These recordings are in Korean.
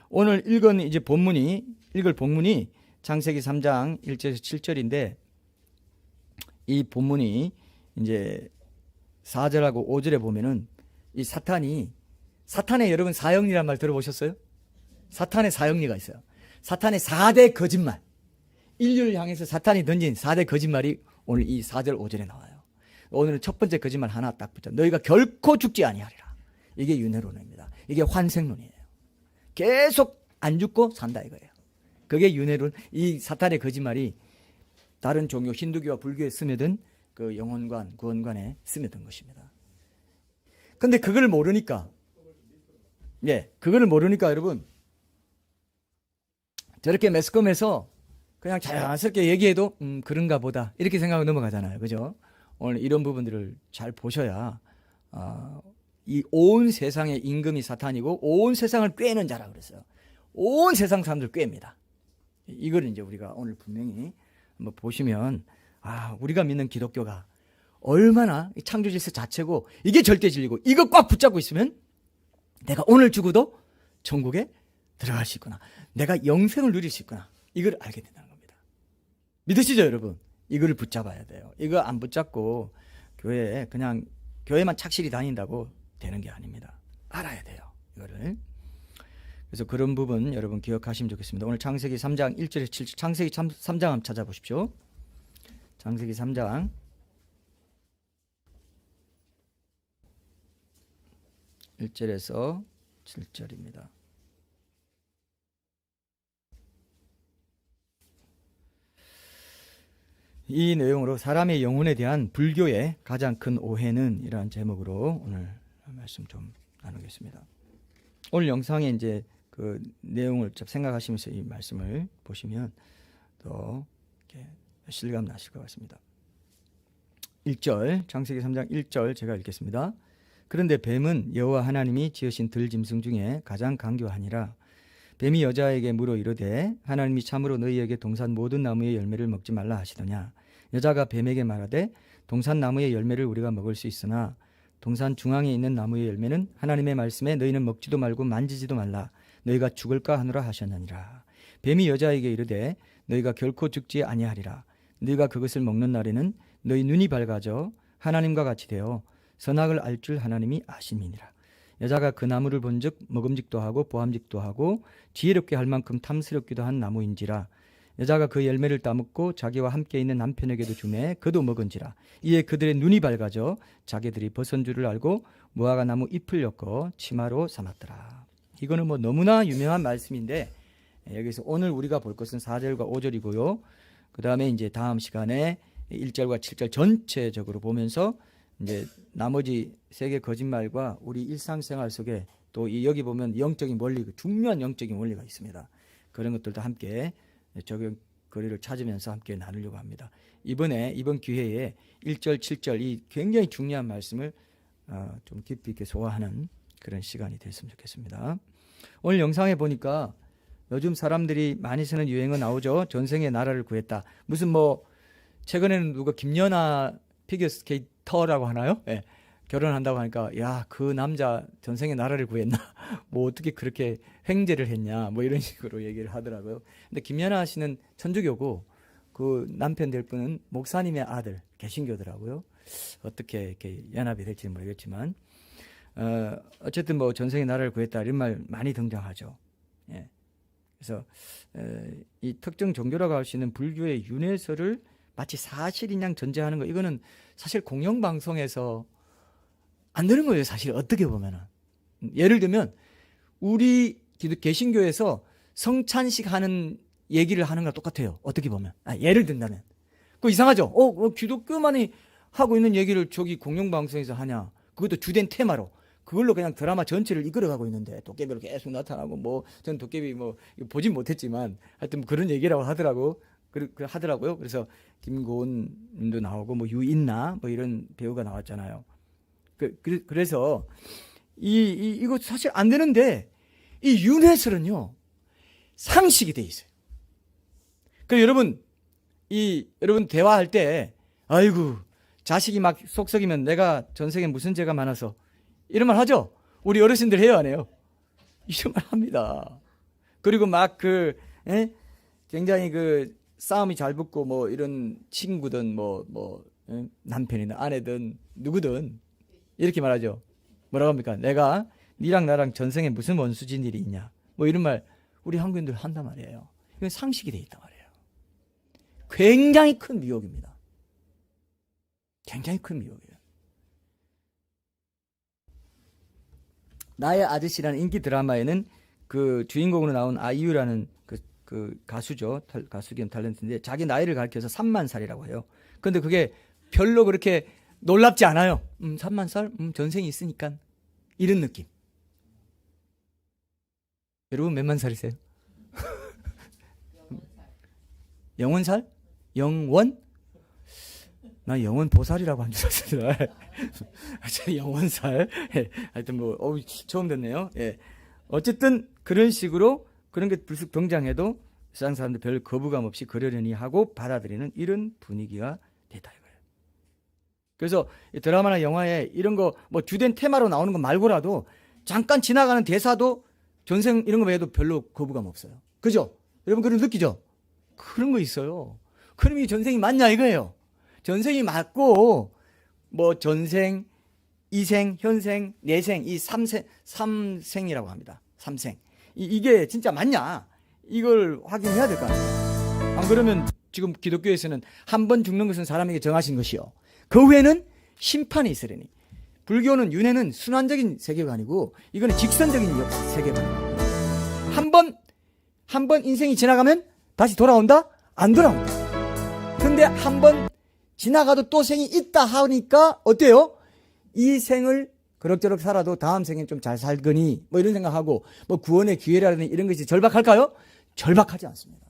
오늘 읽을 본문이 창세기 3장 1절에서 7절인데 이 본문이 이제 4절하고 5절에 보면은 이 사탄의 여러분 사형리란 말 들어보셨어요? 사탄의 사형리가 있어요. 사탄의 4대 거짓말. 인류를 향해서 사탄이 던진 4대 거짓말이 오늘 이 4절 5절에 나와요. 오늘은 첫 번째 거짓말 하나 딱 붙여. 너희가 결코 죽지 아니하리라. 이게 윤회론입니다. 이게 환생론이에요. 계속 안 죽고 산다 이거예요. 그게 윤회론. 이 사탄의 거짓말이 다른 종교 힌두교와 불교에 스며든 그 영혼관, 구원관에 스며든 것입니다. 근데 그걸 모르니까 여러분 저렇게 매스컴에서 그냥 자연스럽게 얘기해도 그런가 보다 이렇게 생각하고 넘어가잖아요. 그죠? 오늘 이런 부분들을 잘 보셔야 이 온 세상의 임금이 사탄이고 온 세상을 꿰는 자라 그랬어요. 온 세상 사람들 꿰입니다. 이걸 이제 우리가 오늘 분명히 한번 보시면 우리가 믿는 기독교가 얼마나 창조 질서 자체고 이게 절대 진리고 이거 꽉 붙잡고 있으면 내가 오늘 죽어도 천국에 들어갈 수 있구나. 내가 영생을 누릴 수 있구나. 이걸 알게 된다는 겁니다. 믿으시죠, 여러분? 이걸 붙잡아야 돼요. 이거 안 붙잡고 교회만 착실히 다닌다고 되는 게 아닙니다. 알아야 돼요, 이거를. 그래서 그런 부분 여러분 기억하시면 좋겠습니다. 오늘 창세기 3장 1절에서 7절, 창세기 3장 한번 찾아보십시오. 창세기 3장 1절에서 7절입니다. 이 내용으로 사람의 영혼에 대한 불교의 가장 큰 오해는 이러한 제목으로 오늘 말씀 좀 나누겠습니다. 오늘 영상에 이제 그 내용을 좀 생각하시면서 이 말씀을 보시면 더 이렇게 실감 나실 것 같습니다. 1절, 창세기 3장 1절 제가 읽겠습니다. 그런데 뱀은 여호와 하나님이 지으신 들짐승 중에 가장 강교하니라. 뱀이 여자에게 물어 이르되 하나님이 참으로 너희에게 동산 모든 나무의 열매를 먹지 말라 하시더냐. 여자가 뱀에게 말하되 동산 나무의 열매를 우리가 먹을 수 있으나 동산 중앙에 있는 나무의 열매는 하나님의 말씀에 너희는 먹지도 말고 만지지도 말라. 너희가 죽을까 하노라 하셨느니라. 뱀이 여자에게 이르되 너희가 결코 죽지 아니하리라. 너희가 그것을 먹는 날에는 너희 눈이 밝아져 하나님과 같이 되어 선악을 알 줄 하나님이 아심이니라. 여자가 그 나무를 본즉 먹음직도 하고 보암직도 하고 지혜롭게 할 만큼 탐스럽기도 한 나무인지라. 여자가 그 열매를 따먹고 자기와 함께 있는 남편에게도 주매 그도 먹은지라. 이에 그들의 눈이 밝아져 자기들이 벗은 줄을 알고 무화과 나무 잎을 엮어 치마로 삼았더라. 이거는 뭐 너무나 유명한 말씀인데 여기서 오늘 우리가 볼 것은 4절과 5절이고요. 그 다음에 이제 다음 시간에 1절과 7절 전체적으로 보면서 이제 나머지 세계 거짓말과 우리 일상생활 속에 또 여기 보면 영적인 원리, 중요한 영적인 원리가 있습니다. 그런 것들도 함께 적용 거리를 찾으면서 함께 나누려고 합니다. 이번 기회에 1절, 7절 이 굉장히 중요한 말씀을 좀 깊이 있게 소화하는 그런 시간이 됐으면 좋겠습니다. 오늘 영상에 보니까 요즘 사람들이 많이 쓰는 유행어 나오죠. 전생에 나라를 구했다. 무슨 최근에는 누가 김연아 피겨스케이터라고 하나요? 네. 결혼한다고 하니까 그 남자 전생에 나라를 구했나? 어떻게 그렇게 횡재를 했냐? 이런 식으로 얘기를 하더라고요. 근데 김연아 씨는 천주교고 그 남편 될 분은 목사님의 아들 개신교더라고요. 어떻게 이렇게 연합이 될지는 모르겠지만 어쨌든 전생에 나라를 구했다 이런 말 많이 등장하죠. 예. 그래서 이 특정 종교라고 할 수 있는 불교의 윤회설을 마치 사실인 양 전제하는 거 이거는 사실 공영방송에서 안 되는 거예요. 사실 어떻게 보면은 예를 들면 우리 개신교에서 성찬식 하는 얘기를 하는 거랑 똑같아요. 어떻게 보면 예를 든다면 그거 이상하죠. 기독교만이 하고 있는 얘기를 저기 공영방송에서 하냐. 그것도 주된 테마로 그걸로 그냥 드라마 전체를 이끌어가고 있는데 도깨비로 계속 나타나고 전 도깨비 보진 못했지만 하여튼 그런 얘기라고 하더라고요. 그래서 김고은도 나오고 유인나 이런 배우가 나왔잖아요. 그래서 이거 사실 안 되는데 이 윤회설은요 상식이 돼 있어요. 그 여러분 대화할 때 아이고 자식이 막 속썩이면 내가 전생에 무슨 죄가 많아서 이런 말 하죠. 우리 어르신들 해요 안 해요? 이런 말 합니다. 그리고 막 굉장히 그 싸움이 잘 붙고 뭐 이런 친구든 남편이든 아내든 누구든 이렇게 말하죠. 뭐라고 합니까? 내가 니랑 나랑 전생에 무슨 원수진 일이 있냐. 뭐 이런 말 우리 한국인들 한단 말이에요. 이건 상식이 돼 있단 말이에요. 굉장히 큰 미혹입니다. 굉장히 큰 미혹이에요. 나의 아저씨라는 인기 드라마에는 그 주인공으로 나온 아이유라는 그 가수죠. 가수 겸 탤런트인데 자기 나이를 가리켜서 3만 살이라고 해요. 근데 그게 별로 그렇게 놀랍지 않아요. 3만 살? 전생이 있으니까. 이런 느낌. 여러분 몇만 살이세요? 영원살? 영원? 나 영원 보살이라고 한 줄 알았어요. 영원살. 하여튼 처음 듣네요. 예. 어쨌든 그런 식으로 그런 게 불쑥 등장해도 세상 사람들 별 거부감 없이 그러려니 하고 받아들이는 이런 분위기가 됐다 이거예요. 그래서 드라마나 영화에 이런 거 뭐 주된 테마로 나오는 거 말고라도 잠깐 지나가는 대사도 전생 이런 거 외에도 별로 거부감 없어요. 그죠? 여러분 그런 거 느끼죠? 그런 거 있어요. 그럼 이 전생이 맞냐 이거예요. 전생이 맞고 뭐 전생, 이생, 현생, 내생 이 삼생이라고 합니다. 삼생. 이게 진짜 맞냐? 이걸 확인해야 될 거 아니에요. 안 그러면 지금 기독교에서는 한 번 죽는 것은 사람에게 정하신 것이요. 그 후에는 심판이 있으려니. 불교는 윤회는 순환적인 세계관이고 이거는 직선적인 세계관이에요. 한 번 인생이 지나가면 다시 돌아온다? 안 돌아온다. 근데 한 번 지나가도 또 생이 있다 하니까 어때요? 이 생을 그럭저럭 살아도 다음 생엔 좀 잘 살거니 뭐 이런 생각하고 뭐 구원의 기회라든지 이런 것이 절박할까요? 절박하지 않습니다.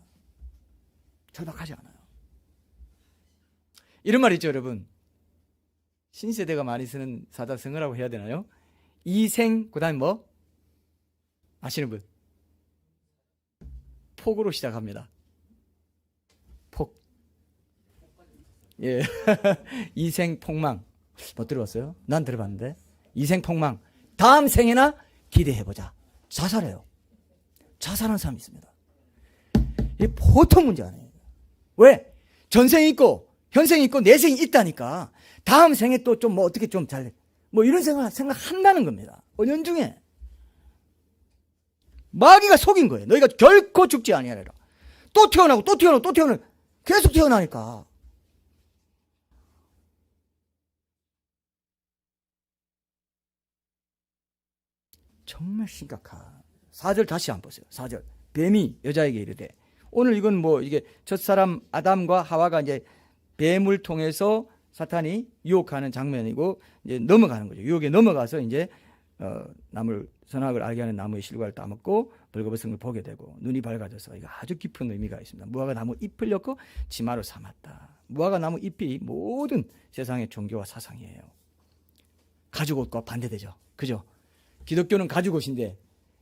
절박하지 않아요. 이런 말 있죠 여러분. 신세대가 많이 쓰는 사자성어라고 해야 되나요? 이생 그 다음에 뭐? 아시는 분? 폭으로 시작합니다. 폭. 예. 이생폭망. 못 들어봤어요? 난 들어봤는데. 이생폭망. 다음 생에나 기대해보자. 자살해요. 자살하는 사람이 있습니다. 이게 보통 문제 아니에요. 왜? 전생이 있고 현생이 있고 내생이 있다니까 다음 생에 또 좀 뭐 어떻게 좀 잘 뭐 이런 생각한다는 겁니다. 은연중에 마귀가 속인 거예요. 너희가 결코 죽지 아니하리라. 또 태어나고 또 태어나고 또 태어나고 계속 태어나니까 정말 심각한. 4절 다시 한번 보세요. 4절. 뱀이 여자에게 이르되. 오늘 이건 뭐 이게 첫사람 아담과 하와가 이제 뱀을 통해서 사탄이 유혹하는 장면이고 이제 넘어가는 거죠. 유혹에 넘어가서 이제 나물 선악을 알게 하는 나무의 실과를 따먹고 벌거벗은 걸 보게 되고 눈이 밝아져서 이거 아주 깊은 의미가 있습니다. 무화과 나무 잎을 엮고 치마로 삼았다. 무화과 나무 잎이 모든 세상의 종교와 사상이에요. 가죽옷과 반대되죠. 그죠? 기독교는 가죽옷인데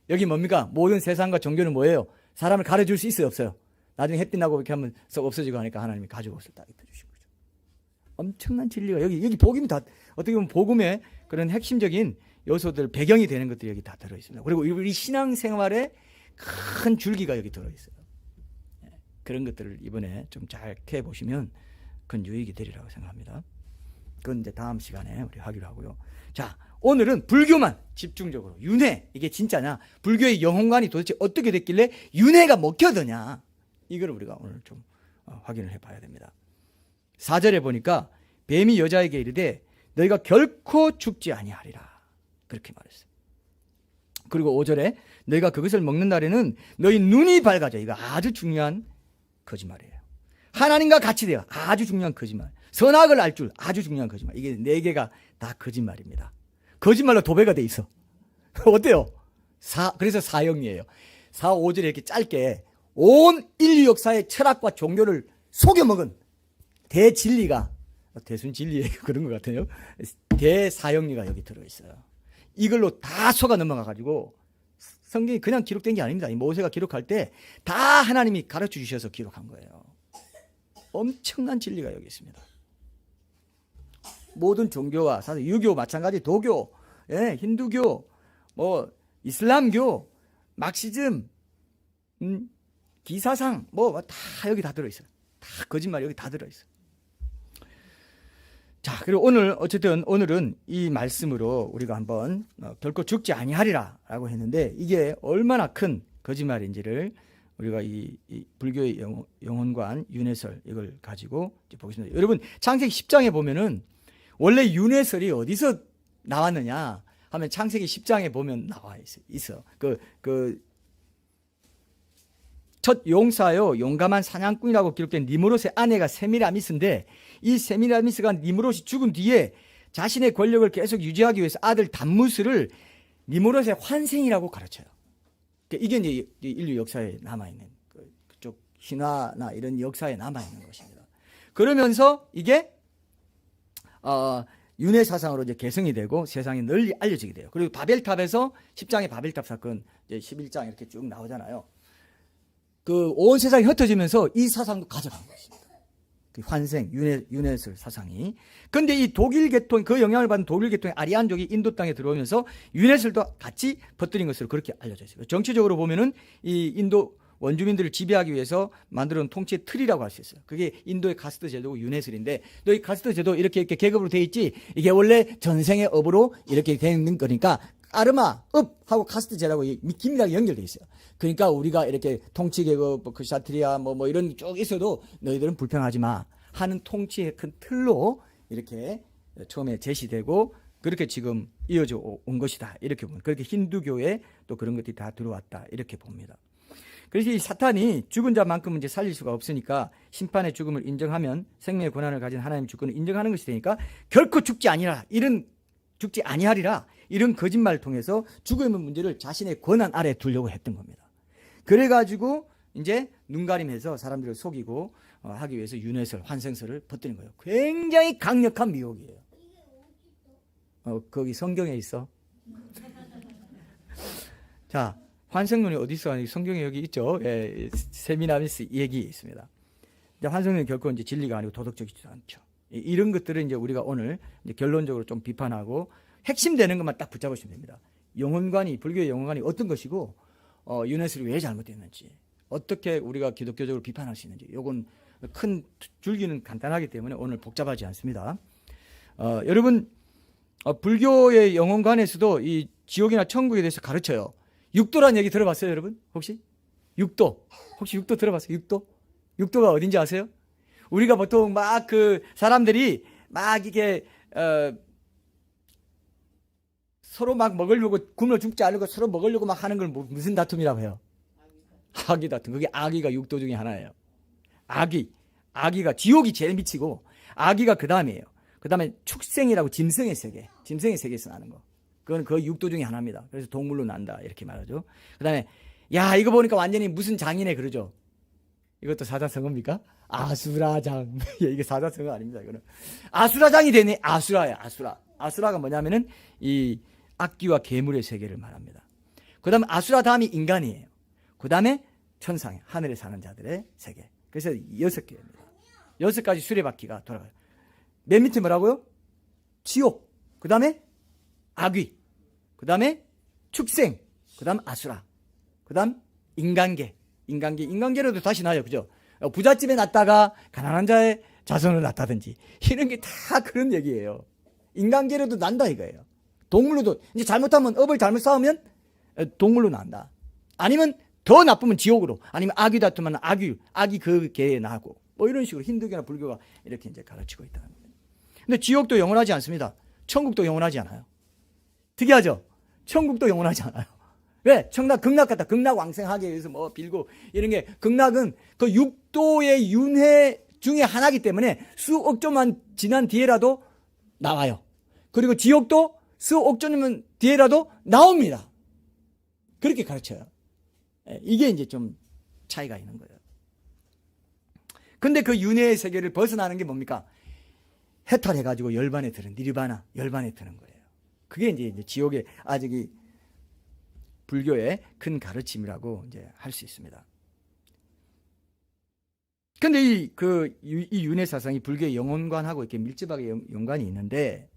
여기 뭡니까? 모든 세상과 종교는 뭐예요? 사람을 가려줄 수 있어요? 없어요? 나중에 햇빛 나고 이렇게 하면 썩 없어지고 하니까 하나님이 가죽옷을 딱 입혀주신 거죠. 엄청난 진리가 여기 복음이 다 어떻게 보면 복음의 그런 핵심적인 요소들 배경이 되는 것들이 여기 다 들어있습니다. 그리고 우리 신앙생활에 큰 줄기가 여기 들어있어요. 그런 것들을 이번에 좀 잘 캐보시면 큰 유익이 되리라고 생각합니다. 그건 이제 다음 시간에 우리 하기로 하고요. 자, 오늘은 불교만 집중적으로 윤회 이게 진짜냐, 불교의 영혼관이 도대체 어떻게 됐길래 윤회가 먹혀드냐, 이걸 우리가 오늘 좀 확인을 해봐야 됩니다. 4절에 보니까 뱀이 여자에게 이르되 너희가 결코 죽지 아니하리라 그렇게 말했어요. 그리고 5절에 너희가 그것을 먹는 날에는 너희 눈이 밝아져. 이거 아주 중요한 거짓말이에요. 하나님과 같이 돼요. 아주 중요한 거짓말. 선악을 알 줄 아주 중요한 거짓말. 이게 4개가 다 거짓말입니다. 거짓말로 도배가 돼 있어. 어때요? 그래서 사형이에요. 4, 5절에 이렇게 짧게 온 인류 역사의 철학과 종교를 속여먹은 대진리가, 대순진리 그런 것 같아요. 대사형리가 여기 들어있어요. 이걸로 다 속아 넘어가가지고 성경이 그냥 기록된 게 아닙니다. 이 모세가 기록할 때 다 하나님이 가르쳐 주셔서 기록한 거예요. 엄청난 진리가 여기 있습니다. 모든 종교와 사실 유교 마찬가지, 도교, 힌두교, 뭐 이슬람교, 막시즘, 기사상 뭐 다 여기 다 들어있어요. 다 거짓말 여기 다 들어있어요. 자, 그리고 오늘은 이 말씀으로 우리가 한번 결코 죽지 아니하리라 라고 했는데, 이게 얼마나 큰 거짓말인지를 우리가 이 불교의 영혼관 윤회설 이걸 가지고 이제 보겠습니다. 여러분, 창세기 10장에 보면은 원래 윤회설이 어디서 나왔느냐 하면 창세기 10장에 보면 나와 있어. 첫 용사요, 용감한 사냥꾼이라고 기록된 니므롯의 아내가 세미라미스인데, 이 세미라미스가 니므롯이 죽은 뒤에 자신의 권력을 계속 유지하기 위해서 아들 담무스를 니므롯의 환생이라고 가르쳐요. 이게 이제 인류 역사에 남아있는, 그쪽 신화나 이런 역사에 남아있는 것입니다. 그러면서 이게 윤회 사상으로 이제 개성이 되고 세상에 널리 알려지게 돼요. 그리고 바벨탑에서 10장의 바벨탑 사건, 이제 11장 이렇게 쭉 나오잖아요. 온 세상이 흩어지면서 이 사상도 가져간 것입니다. 그 환생, 윤회설 사상이. 근데 이 독일 계통, 그 영향을 받은 독일 계통의 아리안족이 인도 땅에 들어오면서 윤회설도 같이 퍼뜨린 것으로 그렇게 알려져 있어요. 정치적으로 보면은 이 인도 원주민들을 지배하기 위해서 만들어 놓은 통치의 틀이라고 할 수 있어요. 그게 인도의 카스트 제도고 윤회설인데, 너 이 카스트 제도 이렇게 계급으로 돼 있지, 이게 원래 전생의 업으로 이렇게 되는 거니까 아르마, 업 하고 카스트 제라고 긴밀하게 연결돼 있어요. 그러니까 우리가 이렇게 통치 계급, 샤트리아 뭐 이런 쭉 있어도 너희들은 불평하지 마 하는 통치의 큰 틀로 이렇게 처음에 제시되고, 그렇게 지금 이어져 온 것이다 이렇게 보면, 그렇게 힌두교에 또 그런 것들이 다 들어왔다 이렇게 봅니다. 그래서 이 사탄이 죽은 자만큼은 이제 살릴 수가 없으니까 심판의 죽음을 인정하면 생명의 권한을 가진 하나님의 주권을 인정하는 것이 되니까 결코 죽지 아니하리라 이런 거짓말을 통해서 죽음의 문제를 자신의 권한 아래에 두려고 했던 겁니다. 그래가지고 이제 눈가림해서 사람들을 속이고 하기 위해서 윤회설, 환생설을 퍼뜨린 거예요. 굉장히 강력한 미혹이에요. 거기 성경에 있어. 자, 환생론이 어디 있어? 성경에 여기 있죠. 예, 세미나미스 얘기 있습니다. 환생론은 결코 이제 진리가 아니고 도덕적이지도 않죠. 이런 것들은 이제 우리가 오늘 이제 결론적으로 좀 비판하고 핵심되는 것만 딱 붙잡으시면 됩니다. 영혼관이, 불교의 영혼관이 어떤 것이고, 윤회설이 왜 잘못됐는지, 어떻게 우리가 기독교적으로 비판할 수 있는지, 요건 큰 줄기는 간단하기 때문에 오늘 복잡하지 않습니다. 여러분, 불교의 영혼관에서도 이 지옥이나 천국에 대해서 가르쳐요. 육도란 얘기 들어봤어요, 여러분? 혹시? 육도. 혹시 육도 들어봤어요? 육도? 육도가 어딘지 아세요? 우리가 보통 막 사람들이 막 이게, 서로 막 먹으려고, 굶어 죽지 않으려고 서로 먹으려고 막 하는 걸 무슨 다툼이라고 해요? 악의 다툼. 그게 악의가 육도 중에 하나예요. 악의가, 지옥이 제일 미치고, 악의가 그 다음이에요. 그 다음에 축생이라고 짐승의 세계에서 나는 거. 그건 그 육도 중에 하나입니다. 그래서 동물로 난다 이렇게 말하죠. 그 다음에 야, 이거 보니까 완전히 무슨 장이네 그러죠. 이것도 사자성어입니까? 아수라장. 이게 사자성어 아닙니다. 이거는 아수라장이 되네. 아수라야. 아수라가 뭐냐면은 이 악귀와 괴물의 세계를 말합니다. 그 다음에 아수라 다음이 인간이에요. 그 다음에 천상, 하늘에 사는 자들의 세계. 그래서 6개입니다. 6가지 수레바퀴가 돌아가요. 맨 밑에 뭐라고요? 지옥. 그 다음에 악귀. 그 다음에 축생. 그 다음 아수라. 그 다음 인간계로도 다시 나요. 그죠? 부잣집에 났다가 가난한 자의 자손을 낳다든지. 이런 게 다 그런 얘기예요. 인간계로도 난다 이거예요. 동물로도, 이제 잘못하면, 업을 잘못 쌓으면 동물로 난다. 아니면 더 나쁘면 지옥으로. 아니면 악이 다투면 악이 그 개에 나고. 뭐 이런 식으로 힌두교나 불교가 이렇게 이제 가르치고 있다는 거예요. 근데 지옥도 영원하지 않습니다. 천국도 영원하지 않아요. 특이하죠? 천국도 영원하지 않아요. 왜? 극락 같다. 극락 왕생하기 위해서 뭐 빌고 이런 게, 극락은 그 육도의 윤회 중에 하나이기 때문에 수억 조만 지난 뒤에라도 나와요. 그리고 지옥도 수억 조년 뒤에라도 나옵니다. 그렇게 가르쳐요. 이게 이제 좀 차이가 있는 거예요. 근데 그 윤회의 세계를 벗어나는 게 뭡니까? 해탈해가지고 열반에 드는, 니르바나, 열반에 드는 거예요. 그게 이제 지옥의 아직 이 불교의 큰 가르침이라고 이제 할 수 있습니다. 근데 이 윤회 사상이 불교의 영혼관하고 이렇게 밀접하게 연관이 있는데,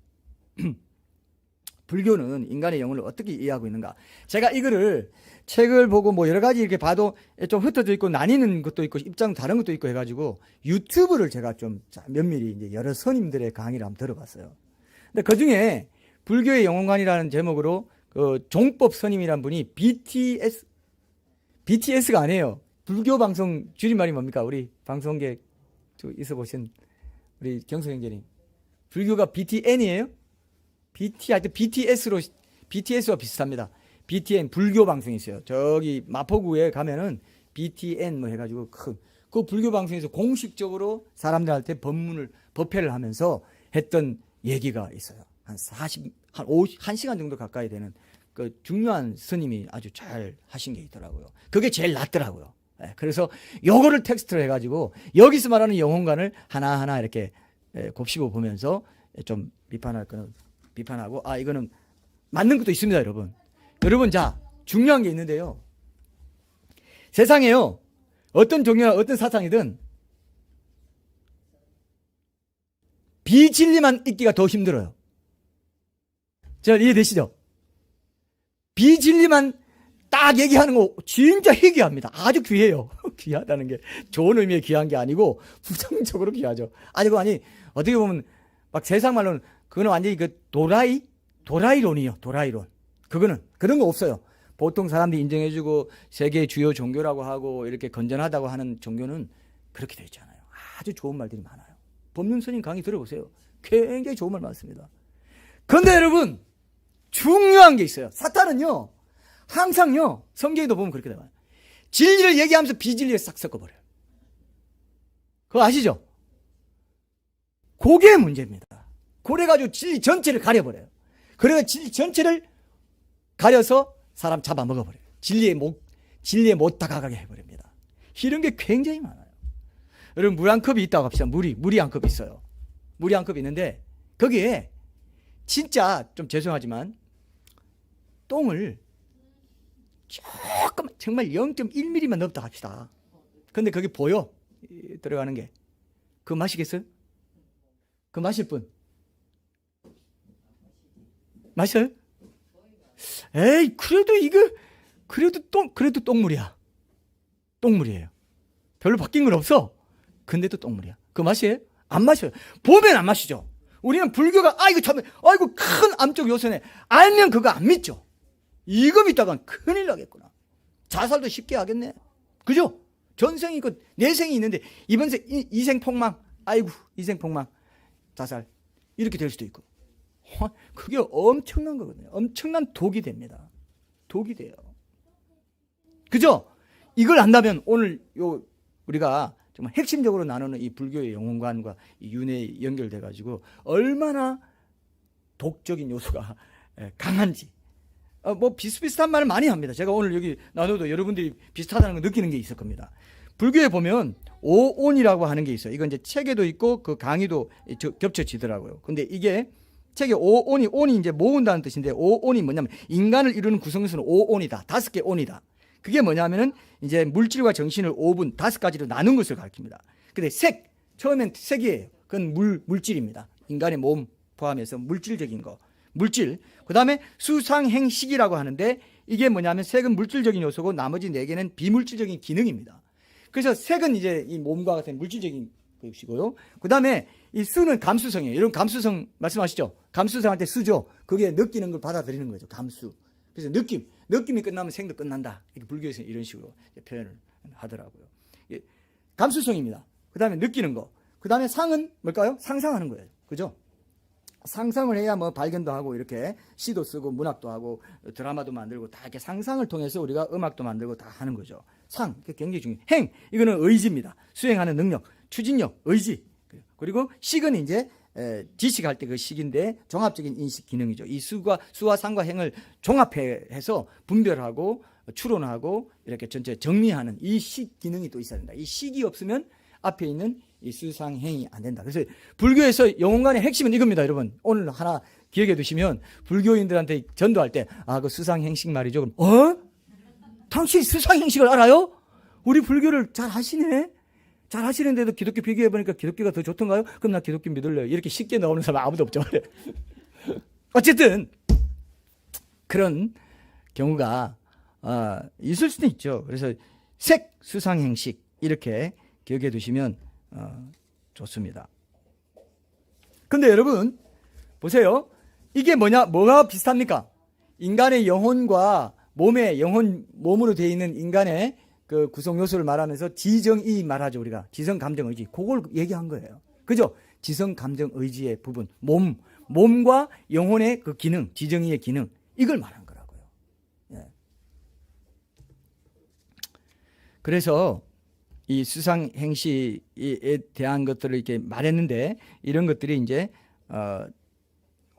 불교는 인간의 영혼을 어떻게 이해하고 있는가. 제가 이거를 책을 보고 뭐 여러 가지 이렇게 봐도 좀 흩어져 있고 나뉘는 것도 있고 입장 다른 것도 있고 해가지고 유튜브를 제가 좀 면밀히 이제 여러 스님들의 강의를 한번 들어봤어요. 근데 그 중에 불교의 영혼관이라는 제목으로 그 종법 스님이란 분이 BTS가 아니에요. 불교 방송 줄임말이 뭡니까? 우리 방송계 있어 보신 우리 경수 형제님. 불교가 BTN이에요? 하여튼 BTS와 비슷합니다. BTN 불교 방송이 있어요. 저기 마포구에 가면은 BTN 뭐 해가지고 그 불교 방송에서 공식적으로 사람들한테 법회를 하면서 했던 얘기가 있어요. 한 1시간 정도 가까이 되는 그 중요한 스님이 아주 잘 하신 게 있더라고요. 그게 제일 낫더라고요. 그래서 요거를 텍스트로 해가지고 여기서 말하는 영혼관을 하나하나 이렇게 곱씹어 보면서 좀 비판할 거는 비판하고, 이거는 맞는 것도 있습니다, 여러분. 자, 중요한 게 있는데요. 세상에요, 어떤 종교나 어떤 사상이든 비진리만 있기가 더 힘들어요. 자, 이해되시죠? 비진리만 딱 얘기하는 거 진짜 희귀합니다. 아주 귀해요. 귀하다는 게 좋은 의미의 귀한 게 아니고 부정적으로 귀하죠. 아니 어떻게 보면 막 세상 말로는 그거는 완전히 그 도라이론이요. 도라이론. 그거는 그런 거 없어요. 보통 사람들이 인정해주고 세계 주요 종교라고 하고 이렇게 건전하다고 하는 종교는 그렇게 되어 있잖아요. 아주 좋은 말들이 많아요. 법륜 스님 강의 들어보세요. 굉장히 좋은 말 많습니다. 그런데 여러분, 중요한 게 있어요. 사탄은요, 항상요, 성경에도 보면 그렇게 나와요. 진리를 얘기하면서 비진리에 싹 섞어버려요. 그거 아시죠? 그게 문제입니다. 그래가지고 진리 전체를 가려버려요. 그래서 진리 전체를 가려서 사람 잡아먹어버려요. 진리에 못 다가가게 해버립니다. 이런 게 굉장히 많아요. 여러분, 물 한 컵이 있다고 합시다. 물이 한 컵 있어요. 물이 한 컵 있는데 거기에 진짜 좀 죄송하지만 똥을 조금 정말 0.1mm만 넣었다 합시다. 근데 거기 보여 들어가는 게. 그거 마시겠어요? 그거 마실 분? 마셔요? 에이, 그래도 똥물이야. 똥물이에요. 별로 바뀐 건 없어. 근데도 똥물이야. 그거 마셔요? 안 마셔요. 보면 안 마시죠. 우리는 불교가 아이고 큰 암적 요소네. 알면 그거 안 믿죠. 이거 믿다간 큰일 나겠구나. 자살도 쉽게 하겠네. 그죠? 전생이 있고 내생이 있는데 이번 생 이생 폭망. 아이고, 이생 폭망. 자살. 이렇게 될 수도 있고. 그게 엄청난 거거든요. 엄청난 독이 됩니다. 독이 돼요. 그죠? 이걸 안다면 오늘 우리가 정말 핵심적으로 나누는 이 불교의 영혼관과 이 윤회에 연결돼 가지고 얼마나 독적인 요소가 강한지 뭐 비슷비슷한 말을 많이 합니다. 제가 오늘 여기 나눠도 여러분들이 비슷하다는 걸 느끼는 게 있을 겁니다. 불교에 보면 오온이라고 하는 게 있어요. 이건 이제 책에도 있고 그 강의도 겹쳐지더라고요. 근데 이게 책에 온이 이제 모은다는 뜻인데 오온이 뭐냐면 인간을 이루는 구성요소는 오온이다. 5개 온이다. 그게 뭐냐면은 이제 물질과 정신을 5분 5가지로 나눈 것을 가리킵니다. 근데 처음엔 색이에요. 그건 물질입니다. 인간의 몸 포함해서 물질적인 거. 물질. 그 다음에 수상행식이라고 하는데 이게 뭐냐면 색은 물질적인 요소고 나머지 4개는 비물질적인 기능입니다. 그래서 색은 이제 이 몸과 같은 물질적인 것이고요. 그 다음에 이 수는 감수성이에요. 여러분 감수성 말씀하시죠? 감수성 할 때 수죠. 그게 느끼는 걸 받아들이는 거죠. 감수. 그래서 느낌이 끝나면 생도 끝난다. 이렇게 불교에서 이런 식으로 표현을 하더라고요. 감수성입니다. 그 다음에 느끼는 거. 그 다음에 상은 뭘까요? 상상하는 거예요. 그죠? 상상을 해야 뭐 발견도 하고 이렇게 시도 쓰고 문학도 하고 드라마도 만들고 다 이렇게 상상을 통해서 우리가 음악도 만들고 다 하는 거죠. 상, 굉장히 중요해요. 행, 이거는 의지입니다. 수행하는 능력, 추진력, 의지. 그리고 식은 이제 지식할 때 그 식인데 종합적인 인식 기능이죠. 이 수와 상과 행을 종합해서 분별하고 추론하고 이렇게 전체 정리하는 이 식 기능이 또 있어야 된다. 이 식이 없으면 앞에 있는 이 수상행이 안 된다. 그래서 불교에서 영혼관의 핵심은 이겁니다, 여러분. 오늘 하나 기억해 두시면 불교인들한테 전도할 때 그 수상행식 말이죠. 그럼 당신 수상행식을 알아요? 우리 불교를 잘 하시네. 잘 하시는데도 기독교 비교해 보니까 기독교가 더 좋던가요? 그럼 나 기독교 믿을래요. 이렇게 쉽게 나오는 사람 아무도 없죠. 어쨌든 그런 경우가 있을 수도 있죠. 그래서 색, 수상, 행식 이렇게 기억해 두시면 좋습니다. 근데 여러분 보세요. 이게 뭐가 비슷합니까? 인간의 영혼과 몸으로 되어 있는 인간의 그 구성 요소를 말하면서 지정의 말하죠. 우리가 지성, 감정, 의지. 그걸 얘기한 거예요. 그죠? 지성, 감정, 의지의 부분, 몸과 영혼의 그 기능, 지정의의 기능, 이걸 말한 거라고요. 예. 그래서 이 수상 행시에 대한 것들을 이렇게 말했는데, 이런 것들이 이제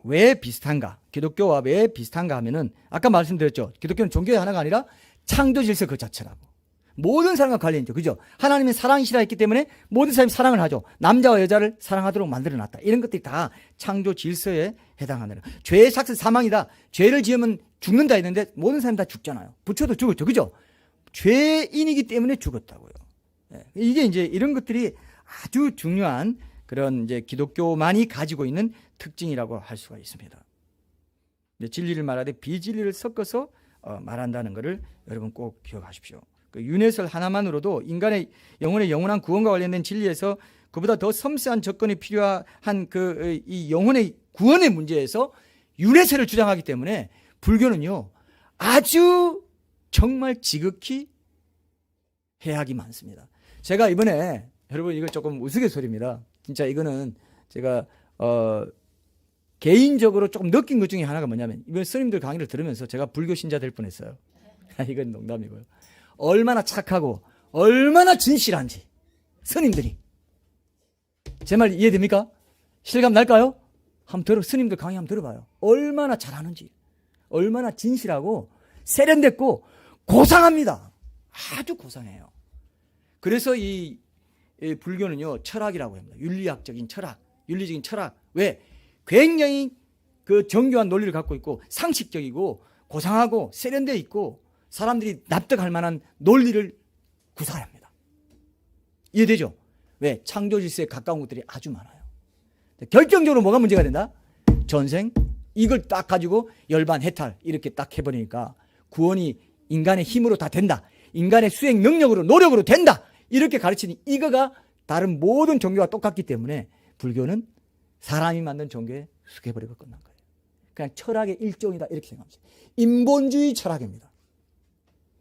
왜 비슷한가? 기독교와 왜 비슷한가 하면은 아까 말씀드렸죠. 기독교는 종교의 하나가 아니라 창조 질서 그 자체라고. 모든 사람과 관련이 있죠. 그죠? 하나님은 사랑이시라 했기 때문에 모든 사람이 사랑을 하죠. 남자와 여자를 사랑하도록 만들어놨다. 이런 것들이 다 창조 질서에 해당하는. 죄의 삭은 사망이다. 죄를 지으면 죽는다 했는데 모든 사람이 다 죽잖아요. 부처도 죽었죠. 그죠? 죄인이기 때문에 죽었다고요. 이게 이제 이런 것들이 아주 중요한 그런 이제 기독교만이 가지고 있는 특징이라고 할 수가 있습니다. 진리를 말하되 비진리를 섞어서 말한다는 것을 여러분 꼭 기억하십시오. 그 윤회설 하나만으로도 인간의 영혼의 영원한 구원과 관련된 진리에서 그보다 더 섬세한 접근이 필요한 이 영혼의 구원의 문제에서 윤회설을 주장하기 때문에 불교는요 아주 정말 지극히 해악이 많습니다. 제가 이번에 여러분 이거 조금 우스갯소리입니다. 진짜 이거는 제가 개인적으로 조금 느낀 것 중에 하나가 뭐냐면 이번 스님들 강의를 들으면서 제가 불교 신자 될 뻔했어요. 이건 농담이고요. 얼마나 착하고 얼마나 진실한지 스님들이. 제 말 이해됩니까? 실감 날까요? 스님들 강의 한번 들어봐요. 얼마나 잘하는지, 얼마나 진실하고 세련됐고 고상합니다. 아주 고상해요. 그래서 이 불교는요 철학이라고 합니다. 윤리학적인 철학, 윤리적인 철학. 왜? 굉장히 그 정교한 논리를 갖고 있고 상식적이고 고상하고 세련되어 있고 사람들이 납득할 만한 논리를 구사합니다. 이해되죠? 왜? 창조 질서에 가까운 것들이 아주 많아요. 결정적으로 뭐가 문제가 된다? 전생, 이걸 딱 가지고 열반 해탈 이렇게 딱 해버리니까 구원이 인간의 힘으로 다 된다. 인간의 수행 능력으로 노력으로 된다. 이렇게 가르치니 이거가 다른 모든 종교와 똑같기 때문에 불교는 사람이 만든 종교에 숙여버리고 끝난 거예요. 그냥 철학의 일종이다 이렇게 생각합니다. 인본주의 철학입니다.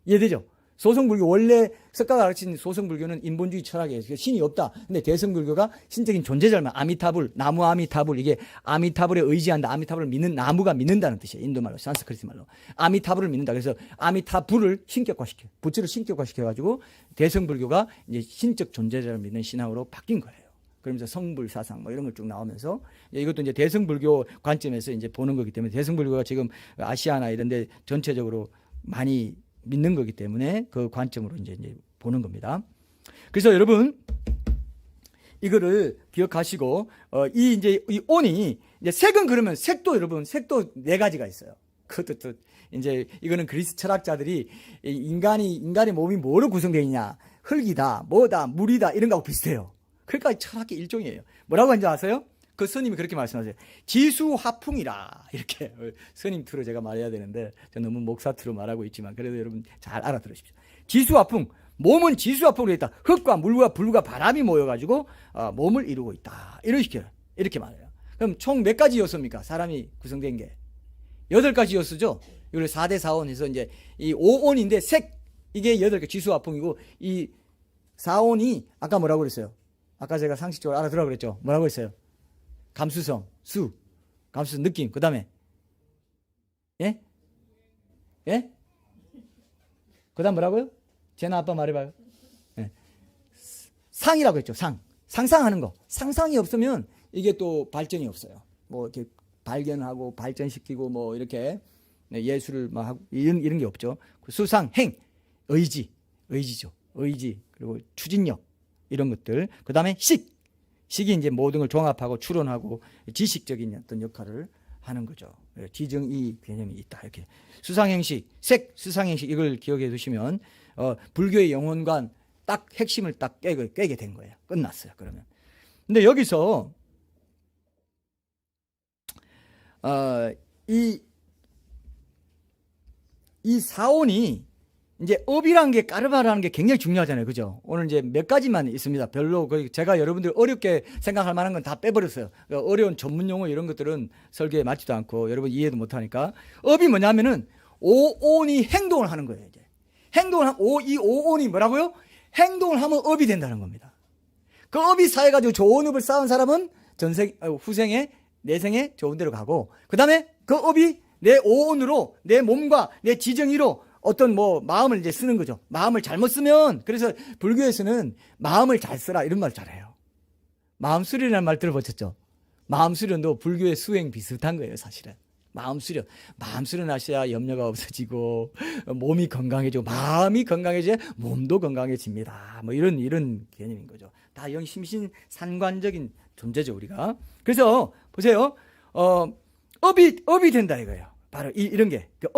이해되죠? 소승불교 원래 석가가 가르친 소승불교는 인본주의 철학이에요. 신이 없다. 근데 대승불교가 신적인 존재자만 아미타불, 나무 아미타불, 이게 아미타불에 의지한다. 아미타불을 믿는 나무가 믿는다는 뜻이에요. 인도 말로, 산스크리트 말로. 아미타불을 믿는다. 그래서 아미타불을 신격화시켜, 부처를 신격화시켜 가지고 대승불교가 이제 신적 존재자를 믿는 신앙으로 바뀐 거예요. 그러면서 성불 사상 뭐 이런 걸 쭉 나오면서 이것도 이제 대승불교 관점에서 이제 보는 거기 때문에 대승불교가 지금 아시아나 이런 데 전체적으로 많이 믿는 거기 때문에 그 관점으로 이제 보는 겁니다. 그래서 여러분 이거를 기억하시고 이 온이 이제 색은 그러면 색도 여러분 색도 네 가지가 있어요. 그것도 또 이제 이거는 그리스 철학자들이 인간의 몸이 뭐로 구성되어 있냐? 흙이다, 뭐다, 물이다 이런 거하고 비슷해요. 그러니까 철학의 일종이에요. 뭐라고 하는지 아세요? 그 스님이 그렇게 말씀하세요. 지수화풍이라 이렇게 스님 투로 제가 말해야 되는데 저 너무 목사 투로 말하고 있지만 그래도 여러분 잘 알아들으십시오. 지수화풍, 몸은 지수화풍으로 있다. 흙과 물과 불과 바람이 모여가지고 몸을 이루고 있다. 이렇게 말해요. 그럼 총 몇 가지 요소입니까? 사람이 구성된 게 8가지 요소죠. 이걸 4대 4온 해서 이제 이 5온인데 색 이게 8개 지수화풍이고 이 4온이 아까 뭐라고 그랬어요? 아까 제가 상식적으로 알아들으라고 그랬죠. 뭐라고 했어요? 감수성, 감수성, 느낌. 그 다음에 예? 그 다음 뭐라고요? 제나 아빠 말해봐요. 예. 상이라고 했죠. 상상하는 거. 상상이 없으면 이게 또 발전이 없어요. 뭐 이렇게 발견하고 발전시키고 뭐 이렇게 예술을 막 하고 이런 게 없죠. 수상, 행, 의지죠. 의지 그리고 추진력 이런 것들. 그 다음에 식이 이제 모든 걸 종합하고 추론하고 지식적인 어떤 역할을 하는 거죠. 지정이 개념이 있다. 이렇게 수상행식, 색, 수상행식 이걸 기억해 두시면 불교의 영혼관 딱 핵심을 딱 깨게 된 거예요. 끝났어요. 그러면. 근데 여기서 이 사온이 이제 업이라는 게 까르바라는 게 굉장히 중요하잖아요. 그죠? 오늘 이제 몇 가지만 있습니다. 별로 제가 여러분들 어렵게 생각할 만한 건 다 빼버렸어요. 어려운 전문 용어 이런 것들은 설계에 맞지도 않고 여러분 이해도 못하니까. 업이 뭐냐면은 오온이 행동을 하는 거예요. 이제 행동을 이 오온이 뭐라고요? 행동을 하면 업이 된다는 겁니다. 그 업이 쌓여가지고 좋은 업을 쌓은 사람은 후생에 내생에 좋은 데로 가고, 그 다음에 그 업이 내 오온으로 내 몸과 내 지정의로 어떤 마음을 이제 쓰는 거죠. 마음을 잘못 쓰면, 그래서 불교에서는 마음을 잘 쓰라 이런 말 잘해요. 마음 수련이라는 말 들어보셨죠? 마음 수련도 불교의 수행 비슷한 거예요, 사실은. 마음 수련 하셔야 염려가 없어지고 몸이 건강해지고 마음이 건강해져야 몸도 건강해집니다. 이런 개념인 거죠. 다 심신산관적인 존재죠, 우리가. 그래서 보세요. 업이 된다 이거예요. 바로 이런 게 그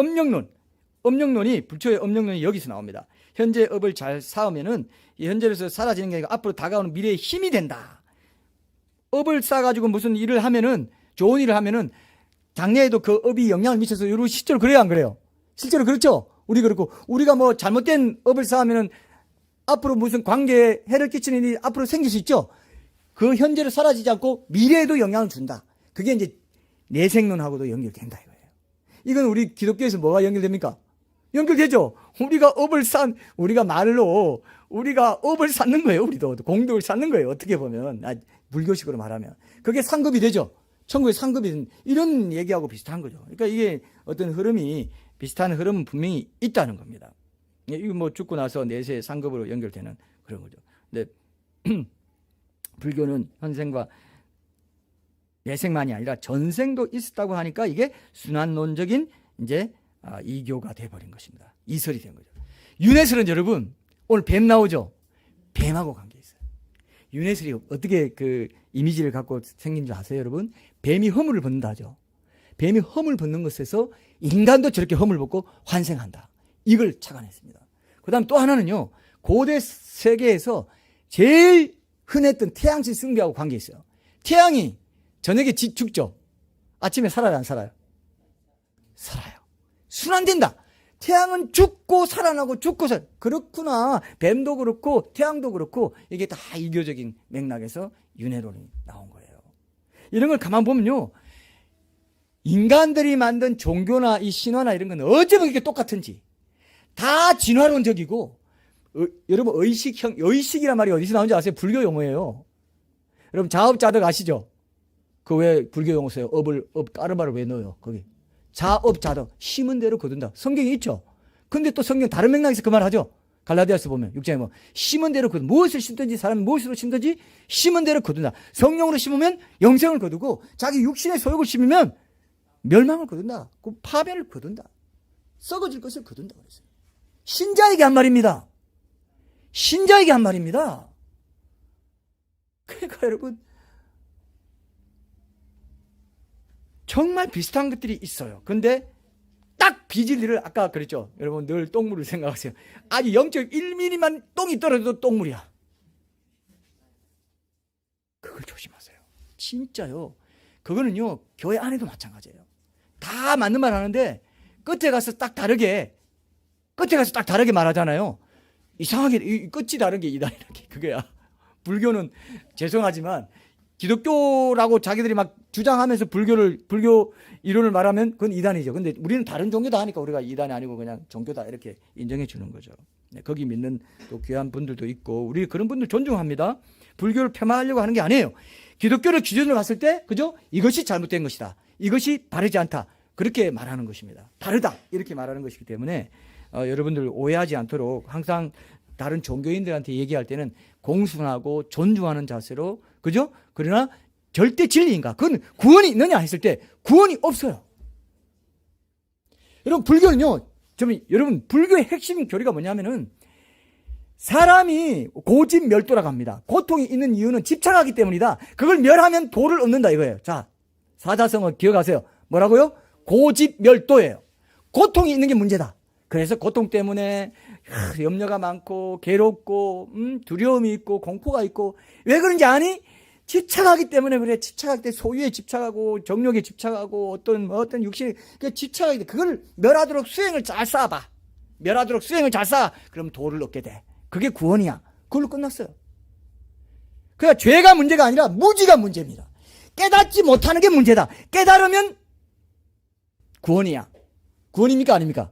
업력론이 불초의 업력론이 여기서 나옵니다. 현재 업을 잘 쌓으면은 이 현재로서 사라지는 게 아니라 앞으로 다가오는 미래의 힘이 된다. 업을 쌓아가지고 무슨 일을 하면은, 좋은 일을 하면은 장래에도 그 업이 영향을 미쳐서 여러분 실제로 그래요, 안 그래요? 실제로 그렇죠? 우리 그렇고, 우리가 잘못된 업을 쌓으면은 앞으로 무슨 관계에 해를 끼치는 일이 앞으로 생길 수 있죠? 그 현재로 사라지지 않고 미래에도 영향을 준다. 그게 이제 내생론하고도 연결된다 이거예요. 이건 우리 기독교에서 뭐가 연결됩니까? 연결되죠? 우리가 말로 우리가 업을 쌓는 거예요. 우리도 공덕을 쌓는 거예요. 어떻게 보면 불교식으로 말하면 그게 상급이 되죠. 천국의 상급이 이런 얘기하고 비슷한 거죠. 그러니까 이게 어떤 흐름이 비슷한 흐름은 분명히 있다는 겁니다. 이거 죽고 나서 내세 상급으로 연결되는 그런 거죠. 근데 불교는 현생과 내생만이 아니라 전생도 있었다고 하니까 이게 순환론적인 이제 이교가 돼버린 것입니다. 이설이 된 거죠. 윤회설은 여러분 오늘 뱀 나오죠? 뱀하고 관계 있어요. 윤회설이 어떻게 그 이미지를 갖고 생긴 줄 아세요, 여러분? 뱀이 허물을 벗는다 하죠. 뱀이 허물 벗는 것에서 인간도 저렇게 허물 벗고 환생한다. 이걸 착안했습니다. 그 다음 또 하나는요, 고대 세계에서 제일 흔했던 태양신 숭배하고 관계 있어요. 태양이 저녁에 죽죠? 아침에 살아요, 안 살아요? 살아요. 순환된다. 태양은 죽고 살아나고 죽고 그렇구나. 뱀도 그렇고 태양도 그렇고 이게 다 이교적인 맥락에서 윤회론이 나온 거예요. 이런 걸 가만 보면요, 인간들이 만든 종교나 이 신화나 이런 건 어쩌면 이렇게 똑같은지 다 진화론적이고, 여러분 의식이란 말이 어디서 나온지 아세요? 불교 용어예요. 여러분 자업자득 아시죠? 그 왜 불교 용어세요? 까르바를 왜 넣어요? 거기 자업자득, 심은 대로 거둔다. 성경이 있죠. 근데 또 성경 다른 맥락에서 그 말 하죠. 갈라디아서 보면 6장에 심은 대로 거둔다. 무엇을 심든지 사람이 무엇으로 심든지 심은 대로 거둔다. 성령으로 심으면 영생을 거두고 자기 육신의 소욕을 심으면 멸망을 거둔다. 그 파멸을 거둔다. 썩어질 것을 거둔다 그랬어요. 신자에게 한 말입니다. 신자에게 한 말입니다. 그러니까 여러분 정말 비슷한 것들이 있어요. 근데 딱 비진리를 아까 그랬죠. 여러분 늘 똥물을 생각하세요. 아주 0.1mm만 똥이 떨어져도 똥물이야. 그걸 조심하세요. 진짜요. 그거는요 교회 안에도 마찬가지예요. 다 맞는 말 하는데 끝에 가서 딱 다르게 말하잖아요. 이상하게 끝이 다른 게 이단이라는 그거야. 불교는 죄송하지만 기독교라고 자기들이 막 주장하면서 불교 이론을 말하면 그건 이단이죠. 근데 우리는 다른 종교다 하니까 우리가 이단이 아니고 그냥 종교다 이렇게 인정해 주는 거죠. 네, 거기 믿는 또 귀한 분들도 있고 우리 그런 분들 존중합니다. 불교를 폄하하려고 하는 게 아니에요. 기독교를 기준으로 봤을 때 그죠? 이것이 잘못된 것이다. 이것이 바르지 않다. 그렇게 말하는 것입니다. 다르다. 이렇게 말하는 것이기 때문에 여러분들 오해하지 않도록 항상 다른 종교인들한테 얘기할 때는 공손하고 존중하는 자세로, 그죠? 그러나 절대 진리인가? 그건 구원이 있느냐 했을 때 구원이 없어요. 여러분 불교는요, 여러분 불교의 핵심 교리가 뭐냐면은 사람이 고집멸도라고 합니다. 고통이 있는 이유는 집착하기 때문이다. 그걸 멸하면 도를 얻는다 이거예요. 자, 사자성어 기억하세요. 뭐라고요? 고집멸도예요. 고통이 있는 게 문제다. 그래서 고통 때문에 염려가 많고 괴롭고 두려움이 있고 공포가 있고 왜 그런지 아니? 집착하기 때문에 그래. 집착할 때 소유에 집착하고 정욕에 집착하고 어떤 육신에 집착하기 때문에 그걸 멸하도록 수행을 잘 쌓아봐. 멸하도록 수행을 잘 쌓아. 그럼 도를 얻게 돼. 그게 구원이야. 그걸로 끝났어요. 그러니까 죄가 문제가 아니라 무지가 문제입니다. 깨닫지 못하는 게 문제다. 깨달으면 구원이야. 구원입니까 아닙니까?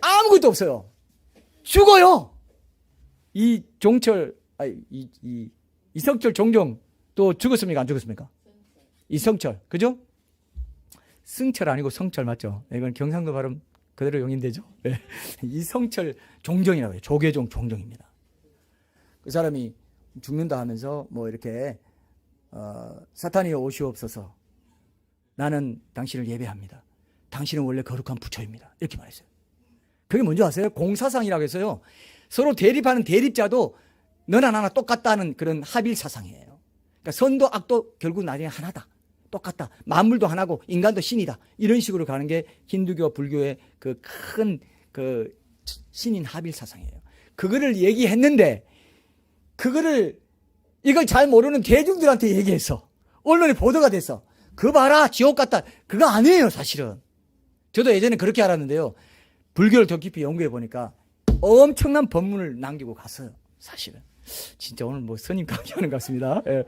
아무것도 없어요. 죽어요. 이성철 종종 또 죽었습니까? 안 죽었습니까? 이성철, 그죠? 승철 아니고 성철 맞죠? 이건 경상도 발음 그대로 용인되죠? 네. 이성철 종종이라고 해요. 조계종 종종입니다. 그 사람이 죽는다 하면서 뭐 이렇게 사탄이 오시옵소서. 나는 당신을 예배합니다. 당신은 원래 거룩한 부처입니다. 이렇게 말했어요. 그게 뭔지 아세요? 공사상이라고 해서요. 서로 대립하는 대립자도 너나 나나 똑같다는 그런 합일 사상이에요. 그러니까 선도 악도 결국 나중에 하나다. 똑같다. 만물도 하나고 인간도 신이다. 이런 식으로 가는 게 힌두교 불교의 그 큰 그 신인 합일 사상이에요. 그거를 얘기했는데 이걸 잘 모르는 대중들한테 얘기했어. 언론에 보도가 됐어. 그거 봐라 지옥 같다. 그거 아니에요 사실은. 저도 예전에 그렇게 알았는데요. 불교를 더 깊이 연구해 보니까 엄청난 법문을 남기고 갔어요. 사실은. 진짜 오늘 뭐 스님 강의하는 것 같습니다. 예.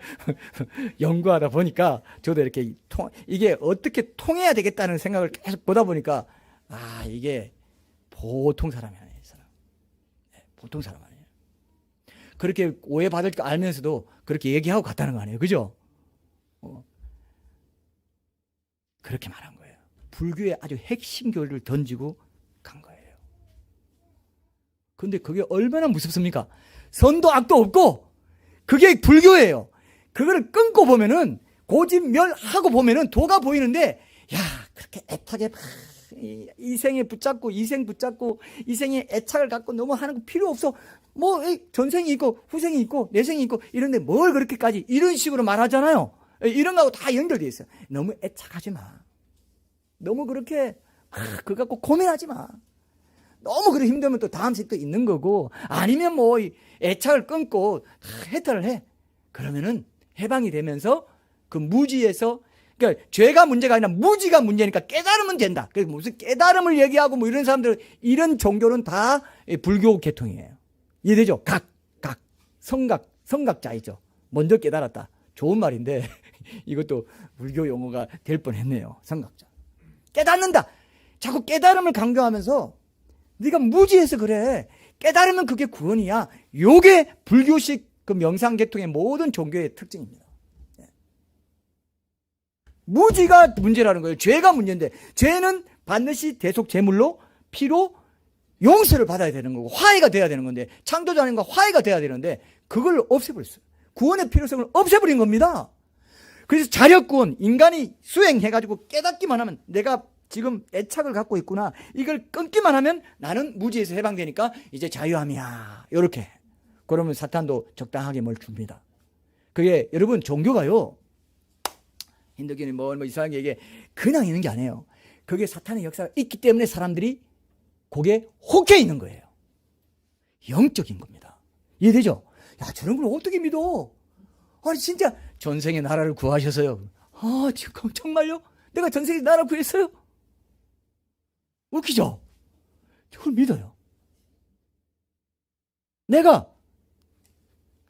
연구하다 보니까 저도 이렇게 이게 어떻게 통해야 되겠다는 생각을 계속 보다 보니까 이게 보통 사람이 아니에요. 사람. 예, 보통 사람 아니에요. 그렇게 오해받을 거 알면서도 그렇게 얘기하고 갔다는 거 아니에요. 그죠? 그렇게 말한 거예요. 불교의 아주 핵심 교리를 던지고 간 거예요. 근데 그게 얼마나 무섭습니까? 선도 악도 없고 그게 불교예요. 그거를 끊고 보면은 고집멸하고 보면은 도가 보이는데 그렇게 애타게 이생에 붙잡고 이생에 애착을 갖고 너무 하는 거 필요 없어. 뭐 전생이 있고 후생이 있고 내생이 있고 이런데 뭘 그렇게까지 이런 식으로 말하잖아요. 이런 거하고 다 연결되어 있어요. 너무 애착하지 마. 너무 그렇게 그거 갖고 고민하지 마. 너무 그래 힘들면 또 다음 생도 있는 거고 아니면 뭐 애착을 끊고 해탈을 해. 그러면은 해방이 되면서 그 무지에서 그러니까 죄가 문제가 아니라 무지가 문제니까 깨달으면 된다. 그래서 무슨 깨달음을 얘기하고 뭐 이런 사람들 이런 종교는 다 불교 계통이에요. 이해되죠? 성각자이죠. 먼저 깨달았다. 좋은 말인데 이것도 불교 용어가 될 뻔했네요. 성각자. 깨닫는다. 자꾸 깨달음을 강조하면서 네가 무지해서 그래. 깨달으면 그게 구원이야. 요게 불교식 그 명상 계통의 모든 종교의 특징입니다. 무지가 문제라는 거예요. 죄가 문제인데 죄는 반드시 대속 제물로 피로 용서를 받아야 되는 거고 화해가 돼야 되는 건데 창조자님과 화해가 돼야 되는데 그걸 없애버렸어요. 구원의 필요성을 없애버린 겁니다. 그래서 자력구원 인간이 수행해가지고 깨닫기만 하면 내가 지금 애착을 갖고 있구나. 이걸 끊기만 하면 나는 무지에서 해방되니까 이제 자유함이야. 이렇게. 그러면 사탄도 적당하게 뭘 줍니다. 그게 여러분 종교가요. 힌두교는 뭐 이상하게 이게 그냥 있는 게 아니에요. 그게 사탄의 역사가 있기 때문에 사람들이 거기에 혹해 있는 거예요. 영적인 겁니다. 이해되죠? 야 저런 걸 어떻게 믿어? 아니 진짜 전생에 나라를 구하셔서요. 정말요? 내가 전생에 나라 구했어요? 웃기죠? 그걸 믿어요. 내가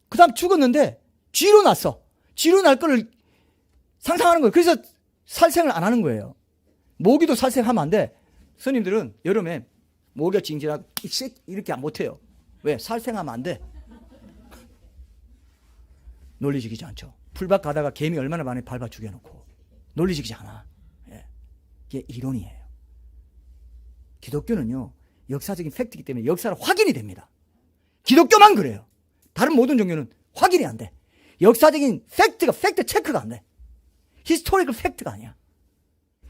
그 다음 죽었는데 쥐로 났어. 쥐로 날 거를 상상하는 거예요. 그래서 살생을 안 하는 거예요. 모기도 살생하면 안 돼. 스님들은 여름에 모기가 징징하고 이렇게 못해요. 왜? 살생하면 안 돼. 논리적이지 않죠. 풀밭 가다가 개미 얼마나 많이 밟아 죽여놓고 논리적이지 않아. 이게 이론이에요. 기독교는요 역사적인 팩트이기 때문에 역사를 확인이 됩니다. 기독교만 그래요. 다른 모든 종교는 확인이 안 돼. 역사적인 팩트 체크가 안 돼. 히스토리컬 팩트가 아니야.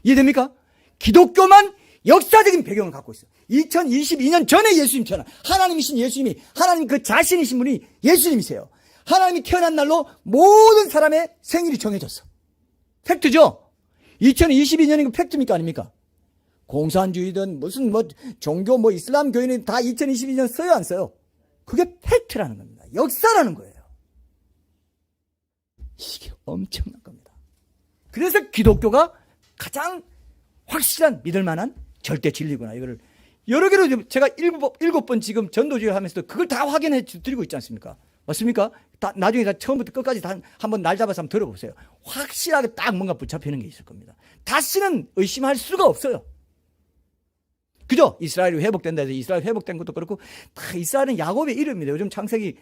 이해됩니까? 기독교만 역사적인 배경을 갖고 있어요. 2022년 전에 예수님 태어나 하나님이신 예수님이 하나님 그 자신이신 분이 예수님이세요. 하나님이 태어난 날로 모든 사람의 생일이 정해졌어. 팩트죠? 2022년이 팩트입니까 아닙니까? 공산주의든 무슨 종교 이슬람 교인은 다 2022년 써요 안 써요? 그게 팩트라는 겁니다. 역사라는 거예요. 이게 엄청난 겁니다. 그래서 기독교가 가장 확실한 믿을 만한 절대 진리구나. 이거를 여러 개로 제가 일곱 번 지금 전도주의 하면서도 그걸 다 확인해 드리고 있지 않습니까? 맞습니까? 다 나중에 다 처음부터 끝까지 다 한번 날 잡아서 한번 들어보세요. 확실하게 딱 뭔가 붙잡히는 게 있을 겁니다. 다시는 의심할 수가 없어요. 그죠? 이스라엘이 회복된다 해서 이스라엘 회복된 것도 그렇고, 다 이스라엘은 야곱의 이름입니다. 요즘 창세기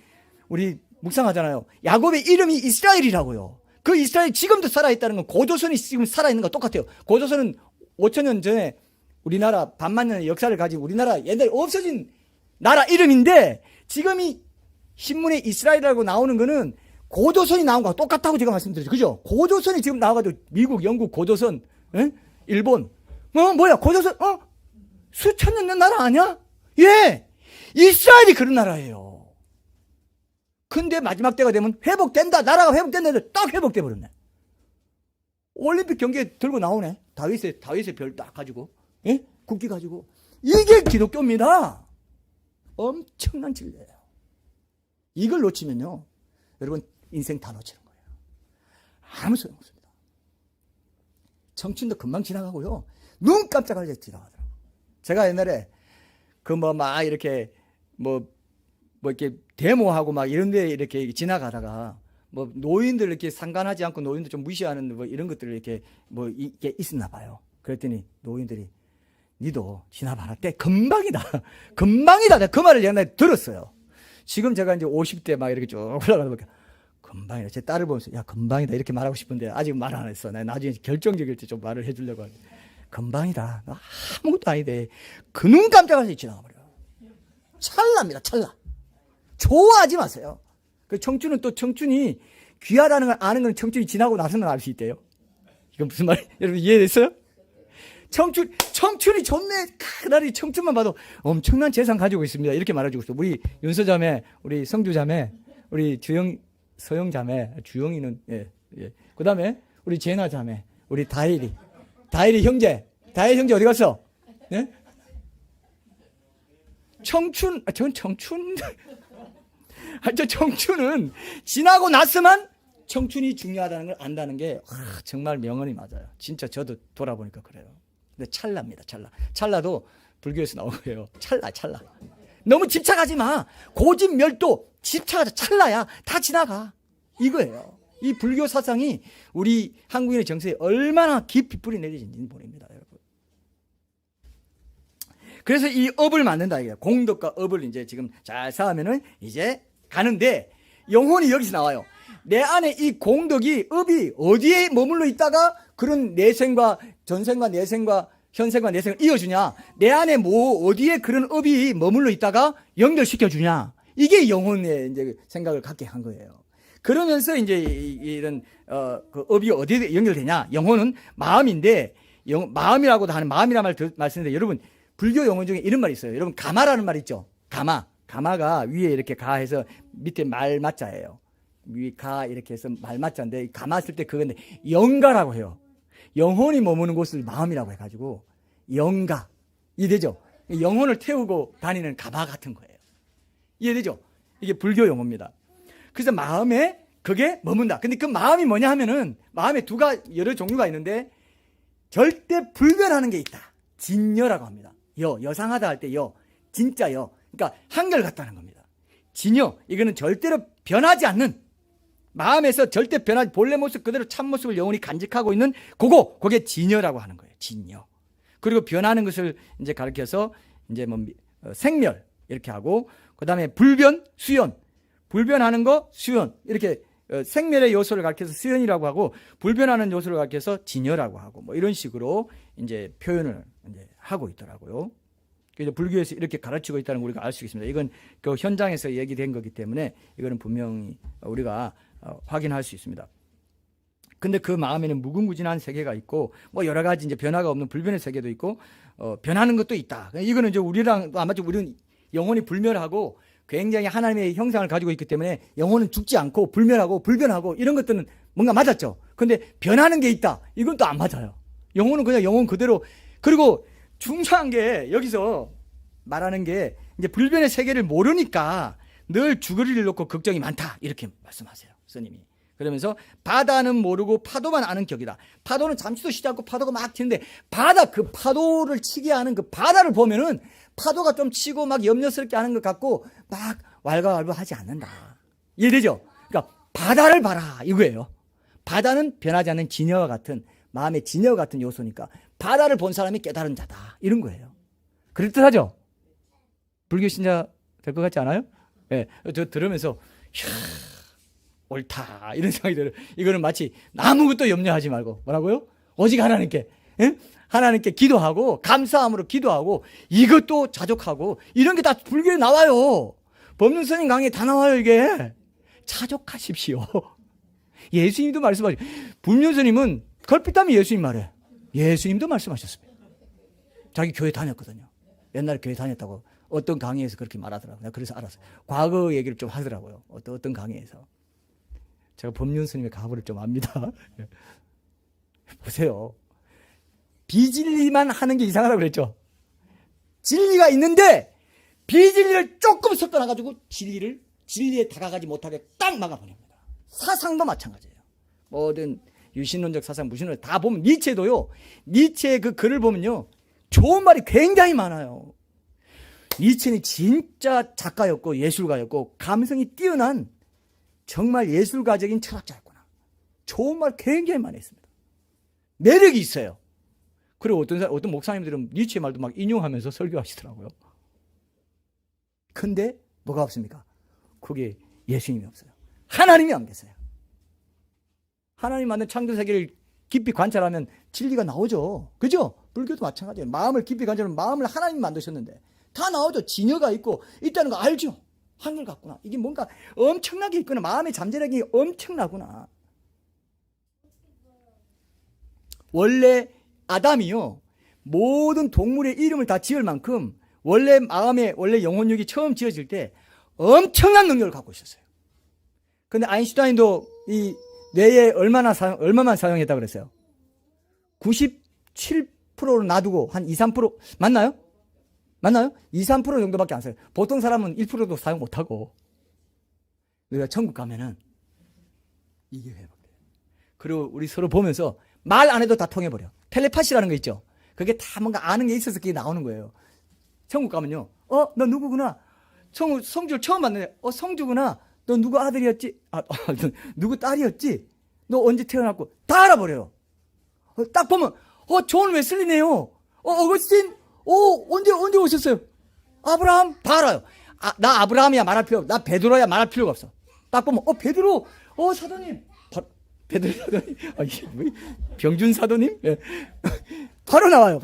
우리 묵상하잖아요. 야곱의 이름이 이스라엘이라고요. 그 이스라엘이 지금도 살아있다는 건 고조선이 지금 살아있는 거 똑같아요. 고조선은 5,000년 전에 우리나라 반만 년의 역사를 가진 우리나라 옛날에 없어진 나라 이름인데, 지금 이 신문에 이스라엘이라고 나오는 거는 고조선이 나온 거하고 똑같다고 제가 말씀드렸죠. 그죠? 고조선이 지금 나와가지고 미국, 영국, 고조선, 일본, 뭐야, 고조선, 수천 년 된 나라 아니야? 예! 이스라엘이 그런 나라예요. 근데 마지막 때가 되면 회복된다, 나라가 회복된다 해서 딱 회복돼 버렸네. 올림픽 경기에 들고 나오네. 다윗의 별 딱 가지고, 예? 국기 가지고. 이게 기독교입니다. 엄청난 진리예요. 이걸 놓치면요, 여러분 인생 다 놓치는 거예요. 아무 소용 없습니다. 청춘도 금방 지나가고요, 눈 깜짝할 때 지나가더라고요. 제가 옛날에 막 이렇게 이렇게 데모하고 막 이런 데 이렇게 지나가다가 노인들 이렇게 상관하지 않고 노인들 좀 무시하는 이런 것들 이렇게 이게 있었나 봐요. 그랬더니 노인들이 니도 지나봐라. 때 금방이다. 금방이다. 내가 그 말을 옛날에 들었어요. 지금 제가 이제 50대 막 이렇게 쭉 올라가다 보니까 금방이다. 제 딸을 보면서 야, 금방이다. 이렇게 말하고 싶은데 아직 말 안 했어. 나 나중에 결정적일 때 좀 말을 해주려고 하는데, 금방이다. 아무것도 아닌데 그 눈 깜짝할 때 지나가버려. 찰나입니다. 찰나. 좋아하지 마세요. 그 청춘은 또 청춘이 귀하다는 걸 아는 건 청춘이 지나고 나서는 알 수 있대요. 이건 무슨 말이에요? 여러분 이해됐어요? 청춘이 좋네. 나를 청춘만 봐도 엄청난 재산 가지고 있습니다. 이렇게 말해주고 있어. 우리 윤서자매, 우리 성주자매, 우리 서영자매, 주영이는, 예. 그 다음에 우리 제나자매, 우리 다일이 형제 어디 갔어? 예? 전 청춘은 지나고 나서만 청춘이 중요하다는 걸 안다는 게 정말 명언이 맞아요. 진짜 저도 돌아보니까 그래요. 근데 찰나입니다. 찰나도 불교에서 나오고요. 찰나. 너무 집착하지 마. 고집멸도 집착하자. 찰나야. 다 지나가. 이거예요. 이 불교 사상이 우리 한국인의 정서에 얼마나 깊이 뿌리 내리는지는 모릅니다, 여러분. 그래서 이 업을 만든다 이거예요. 공덕과 업을 이제 지금 잘 쌓으면은 이제 가는데, 영혼이 여기서 나와요. 내 안에 이 공덕이, 업이 어디에 머물러 있다가 그런 내생과 전생과 내생과 현생과 내생을 이어주냐? 내 안에 어디에 그런 업이 머물러 있다가 연결시켜주냐? 이게 영혼의 이제 생각을 갖게 한 거예요. 그러면서 이제 이런 그 업이 어디에 연결되냐? 영혼은 마음인데, 마음이라고도 하는, 마음이란 말 말씀인데, 여러분 불교 용어 중에 이런 말이 있어요. 여러분 가마라는 말 있죠? 가마가 위에 이렇게 가해서 밑에 말맞자예요. 위 가 이렇게 해서 말맞자인데, 가마 쓸 때 그건데 영가라고 해요. 영혼이 머무는 곳을 마음이라고 해가지고 영가. 이해되죠? 영혼을 태우고 다니는 가마 같은 거예요. 이해되죠? 이게 불교 용어입니다. 그래서 마음에 그게 머문다. 근데 그 마음이 뭐냐 하면은, 마음에 여러 종류가 있는데 절대 불변하는 게 있다. 진여라고 합니다. 여상하다 할 때 진짜 그러니까 한결같다는 겁니다. 진여, 이거는 절대로 변하지 않는, 마음에서 절대 변하지, 본래 모습 그대로 참모습을 영원히 간직하고 있는 그게 진여라고 하는 거예요. 진여. 그리고 변하는 것을 이제 가르쳐서 이제 생멸 이렇게 하고, 그 다음에 불변, 수연. 불변하는 거, 수연. 이렇게 생멸의 요소를 가르쳐서 수연이라고 하고, 불변하는 요소를 가르쳐서 진여라고 하고, 이런 식으로 이제 표현을 이제 하고 있더라고요. 그래서 불교에서 이렇게 가르치고 있다는 걸 우리가 알 수 있습니다. 이건 그 현장에서 얘기된 거기 때문에 이거는 분명히 우리가 확인할 수 있습니다. 근데 그 마음에는 무궁무진한 세계가 있고, 여러 가지 이제 변화가 없는 불변의 세계도 있고, 변하는 것도 있다. 이거는 이제 우리랑 아마 우리는 영혼이 불멸하고 굉장히 하나님의 형상을 가지고 있기 때문에 영혼은 죽지 않고 불멸하고 불변하고 이런 것들은 뭔가 맞았죠. 근데 변하는 게 있다. 이건 또 안 맞아요. 영혼은 그냥 영혼 그대로. 그리고 중요한 게 여기서 말하는 게, 이제 불변의 세계를 모르니까 늘 죽을 일을 놓고 걱정이 많다. 이렇게 말씀하세요, 스님이. 그러면서 바다는 모르고 파도만 아는 격이다. 파도는 잠시도 쉬지 않고 파도가 막 튀는데 바다, 그 파도를 치게 하는 그 바다를 보면은 파도가 좀 치고 막 염려스럽게 하는 것 같고 막 왈가왈부하지 않는다. 이해되죠? 그러니까 바다를 봐라 이거예요. 바다는 변하지 않는 진여와 같은, 마음의 진여와 같은 요소니까 바다를 본 사람이 깨달은 자다 이런 거예요. 그럴듯하죠? 불교 신자 될 것 같지 않아요? 예, 저 들으면서 이야, 옳다 이런 생각이 들어요. 이거는 마치 아무것도 염려하지 말고 뭐라고요? 오직 하나님께, 예? 하나님께 기도하고 감사함으로 기도하고 이것도 자족하고 이런 게 다 불교에 나와요. 법륜스님 강의에 다 나와요. 이게 자족하십시오. 예수님도 말씀하시고, 불륜스님은 걸핏하면 예수님 말해. 예수님도 말씀하셨습니다. 자기 교회 다녔거든요. 옛날에 교회 다녔다고 어떤 강의에서 그렇게 말하더라고요. 내가 그래서 알았어요. 과거 얘기를 좀 하더라고요. 어떤 강의에서. 제가 법륜스님의 과거를 좀 압니다. 보세요. 비진리만 하는 게 이상하다고 그랬죠. 진리가 있는데 비진리를 조금 섞어놔가지고 진리에 다가가지 못하게 딱 막아버립니다. 사상도 마찬가지예요. 모든 유신론적 사상, 무신론적 다 보면 니체도요. 니체의 그 글을 보면요. 좋은 말이 굉장히 많아요. 니체는 진짜 작가였고 예술가였고 감성이 뛰어난 정말 예술가적인 철학자였구나. 좋은 말 굉장히 많이 했습니다. 매력이 있어요. 그리고 어떤 목사님들은 니체의 말도 막 인용하면서 설교하시더라고요. 근데 뭐가 없습니까? 그게 예수님이 없어요. 하나님이 안 계세요. 하나님 만든 창조세계를 깊이 관찰하면 진리가 나오죠. 그죠? 불교도 마찬가지예요. 마음을 깊이 관찰하면 마음을 하나님이 만드셨는데 다 나오죠. 진여가 있고 있다는 거 알죠? 한결같구나. 이게 뭔가 엄청나게 있구나. 마음의 잠재력이 엄청나구나. 원래 아담이요. 모든 동물의 이름을 다 지을 만큼 원래 영혼력이 처음 지어질 때 엄청난 능력을 갖고 있었어요. 근데 아인슈타인도 이 뇌에 얼마만 사용했다고 그랬어요? 97%로 놔두고 한 2, 3% 맞나요? 2, 3% 정도밖에 안 써요. 보통 사람은 1%도 사용 못하고. 우리가 천국 가면은 이게 회복돼요. 그리고 우리 서로 보면서 말 안 해도 다 통해버려. 텔레파시라는 거 있죠? 그게 다 뭔가 아는 게 있어서 그게 나오는 거예요. 천국 가면요. 너 누구구나. 성주를 처음 봤는데, 성주구나. 너 누구 아들이었지? 누구 딸이었지? 너 언제 태어났고? 다 알아버려요. 딱 보면, 존 웨슬리네요. 어거스틴? 언제 오셨어요? 아브라함? 다 알아요. 나 아브라함이야 말할 필요 없어. 나 베드로야 말할 필요가 없어. 딱 보면, 베드로, 사도님. 베드로 사도님. 이게 뭐, 병준 사도님? 네. 바로 나와요.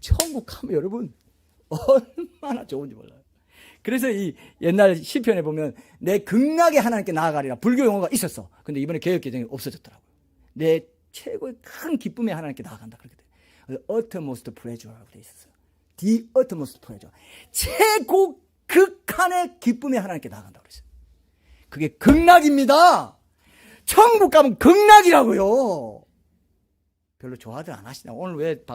천국 가면 여러분, 얼마나 좋은지 몰라요. 그래서 이 옛날 시편에 보면 내 극락에 하나님께 나아가리라 불교 용어가 있었어. 근데 이번에 개혁개정이 없어졌더라고요. 내 최고의 큰 기쁨에 하나님께 나아간다. 그렇게 돼. uttermost pleasure라고 돼 있었어요. The uttermost pleasure. 최고 극한의 기쁨에 하나님께 나아간다고 그랬어요. 그게 극락입니다. 천국 가면 극락이라고요. 별로 좋아들 안 하시나? 오늘 왜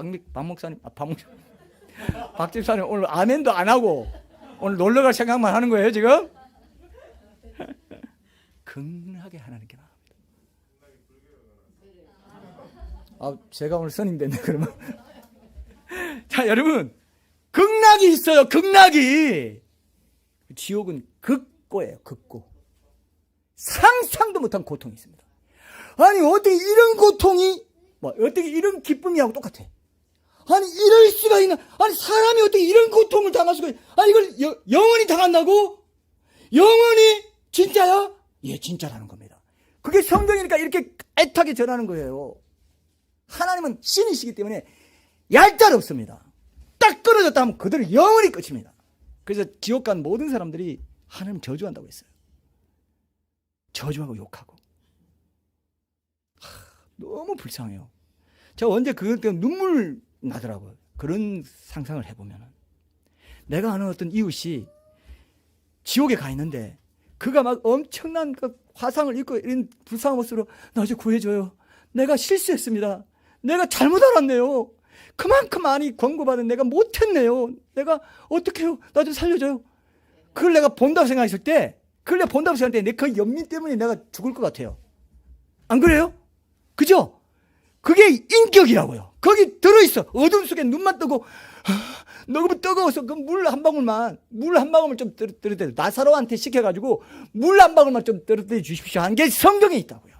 박 집사님 오늘 아멘도 안 하고 오늘 놀러갈 생각만 하는 거예요 지금? 극락에 하나님께 나갑니다. 제가 오늘 선임 됐네 그러면. 자 여러분, 극락이 있어요. 극락이. 지옥은 극고예요. 극고. 상상도 못한 고통이 있습니다. 아니 어떻게 이런 고통이 어떻게 이런 기쁨이하고 똑같아? 아니 이럴 수가 있나? 아니 사람이 어떻게 이런 고통을 당할 수가 있나? 아니 이걸 영원히 당한다고? 영원히? 진짜야? 예, 진짜라는 겁니다. 그게 성경이니까 이렇게 애타게 전하는 거예요. 하나님은 신이시기 때문에 얄짤 없습니다. 딱 끊어졌다 하면 그대로 영원히 끝입니다. 그래서 지옥 간 모든 사람들이 하나님 저주한다고 했어요. 저주하고 욕하고. 너무 불쌍해요. 제가 언제 그것 때문에 눈물 나더라고요. 그런 상상을 해보면. 내가 아는 어떤 이웃이 지옥에 가 있는데 그가 막 엄청난 그 화상을 입고 이런 불쌍한 모습으로 나 좀 구해줘요. 내가 실수했습니다. 내가 잘못 알았네요. 그만큼 많이 권고받은 내가 못했네요. 내가 어떻게 해요? 나 좀 살려줘요. 그걸 내가 본다고 생각했을 때 그걸 내가 본다고 생각하는데 내 그 연민 때문에 내가 죽을 것 같아요. 안 그래요? 그죠? 그게 인격이라고요. 거기 들어있어. 어둠 속에 눈만 뜨고 너무 뜨거워서 그 물 한 방울만 좀 떨어뜨려. 나사로한테 시켜가지고 물 한 방울만 좀 떨어뜨려 주십시오 한 게 성경에 있다고요.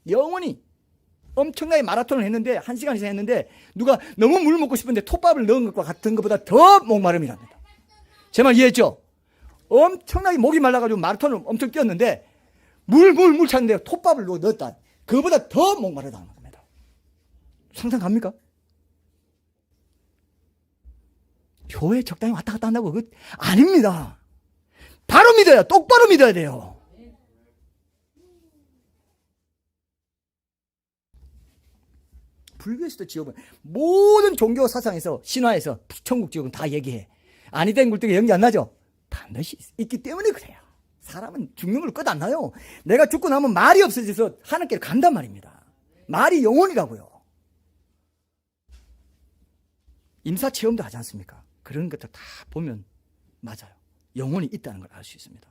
영원히 엄청나게 마라톤을 했는데 1시간 이상 했는데 누가 너무 물 먹고 싶은데 톱밥을 넣은 것과 같은 것보다 더 목마름이랍니다. 제 말 이해했죠? 엄청나게 목이 말라가지고 마라톤을 엄청 뛰었는데 물 찾는데 톱밥을 넣었다. 그거보다 더 목마르다는 겁니다. 상상 갑니까? 교회 적당히 왔다 갔다 한다고 그거 아닙니다. 바로 믿어야, 똑바로 믿어야 돼요. 불교에서도 지옥은 모든 종교 사상에서 신화에서 천국 지옥은 다 얘기해. 아니 된 굴뚝에 연기 안 나죠? 반드시 있기 때문에 그래요. 사람은 죽는 걸 끝 안 나요. 내가 죽고 나면 말이 없어져서 하늘께로 간단 말입니다. 말이 영혼이라고요. 임사체험도 하지 않습니까? 그런 것들 다 보면 맞아요. 영혼이 있다는 걸 알 수 있습니다.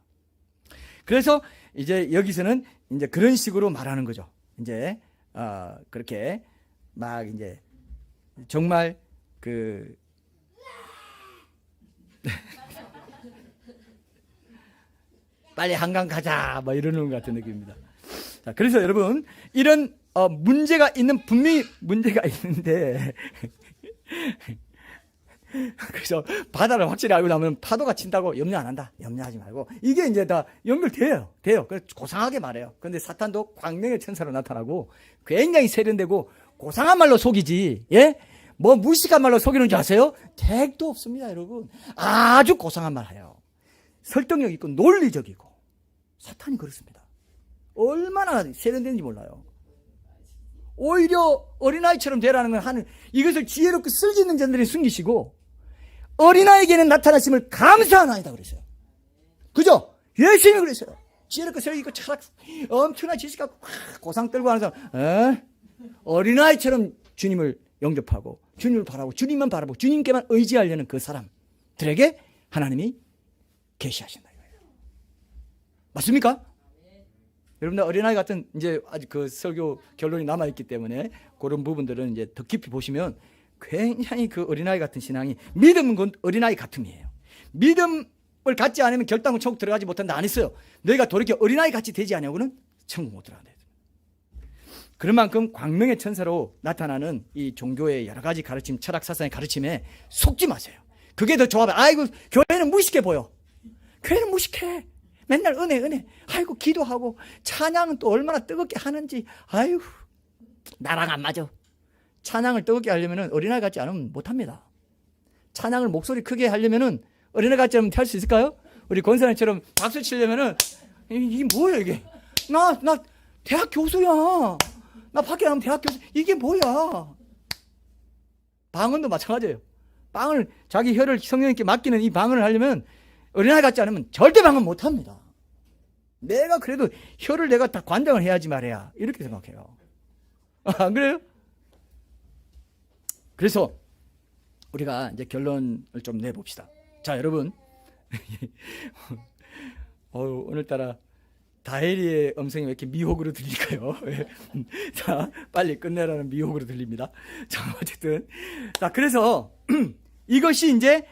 그래서 이제 여기서는 이제 그런 식으로 말하는 거죠. 이제 그렇게 막 이제 정말 그 빨리 한강 가자 뭐 이러는 것 같은 느낌입니다. 자, 그래서 여러분 이런 문제가 있는 분명히 문제가 있는데 그래서 바다를 확실히 알고 나면 파도가 친다고 염려 안 한다. 염려하지 말고 이게 이제 다 연결돼요. 그래서 고상하게 말해요. 그런데 사탄도 광명의 천사로 나타나고 굉장히 세련되고 고상한 말로 속이지. 예? 뭐 무식한 말로 속이는 줄 아세요? 택도 없습니다, 여러분. 아주 고상한 말 해요. 설득력 있고 논리적이고 사탄이 그렇습니다. 얼마나 세련된지 몰라요. 오히려 어린아이처럼 되라는 건 하는 이것을 지혜롭게 쓸지는 자들이 숨기시고 어린아이에게는 나타나심을 감사하나이다 그랬어요. 그죠? 예수님이 그랬어요. 지혜롭게 설기고 철학 엄청난 지식 갖고 고상 떨고 하는 사람 어린아이처럼 주님을 영접하고 주님을 바라보고 주님만 바라보고 주님께만 의지하려는 그 사람들에게 하나님이 계시하신다 이거예요. 맞습니까? 여러분들 어린아이 같은 이제 아직 그 설교 결론이 남아있기 때문에 그런 부분들은 이제 더 깊이 보시면 굉장히 그 어린아이 같은 신앙이 믿음은 건 어린아이 같음이에요. 믿음을 갖지 않으면 결단은 천국 들어가지 못한다 안 했어요. 너희가 돌이켜 어린아이 같이 되지 않냐고는 천국 못 들어간다. 그런 만큼 광명의 천사로 나타나는 이 종교의 여러 가지 가르침, 철학 사상의 가르침에 속지 마세요. 그게 더 좋아. 아이고 교회는 무식해 보여. 교회는 무식해. 맨날 은혜. 아이고 기도하고 찬양은 또 얼마나 뜨겁게 하는지. 아이고 나랑 안 맞아. 찬양을 뜨겁게 하려면 어린아이 같지 않으면 못합니다. 찬양을 목소리 크게 하려면 어린아이 같지 않으면 할 수 있을까요? 우리 권사님처럼 박수 치려면 이게 뭐야 이게. 나 대학 교수야. 나 밖에 나가면 대학 교수. 이게 뭐야. 방언도 마찬가지예요. 방언을 자기 혀를 성령님께 맡기는 이 방언을 하려면 어린아이 같지 않으면 절대 방언 못합니다. 내가 그래도 혀를 내가 다 관장을 해야지 말이야. 이렇게 생각해요. 안 그래요? 그래서 우리가 이제 결론을 좀 내봅시다. 자, 여러분. 오늘따라 다혜리의 음성이 왜 이렇게 미혹으로 들릴까요? 자, 빨리 끝내라는 미혹으로 들립니다. 자, 어쨌든. 자, 그래서 이것이 이제,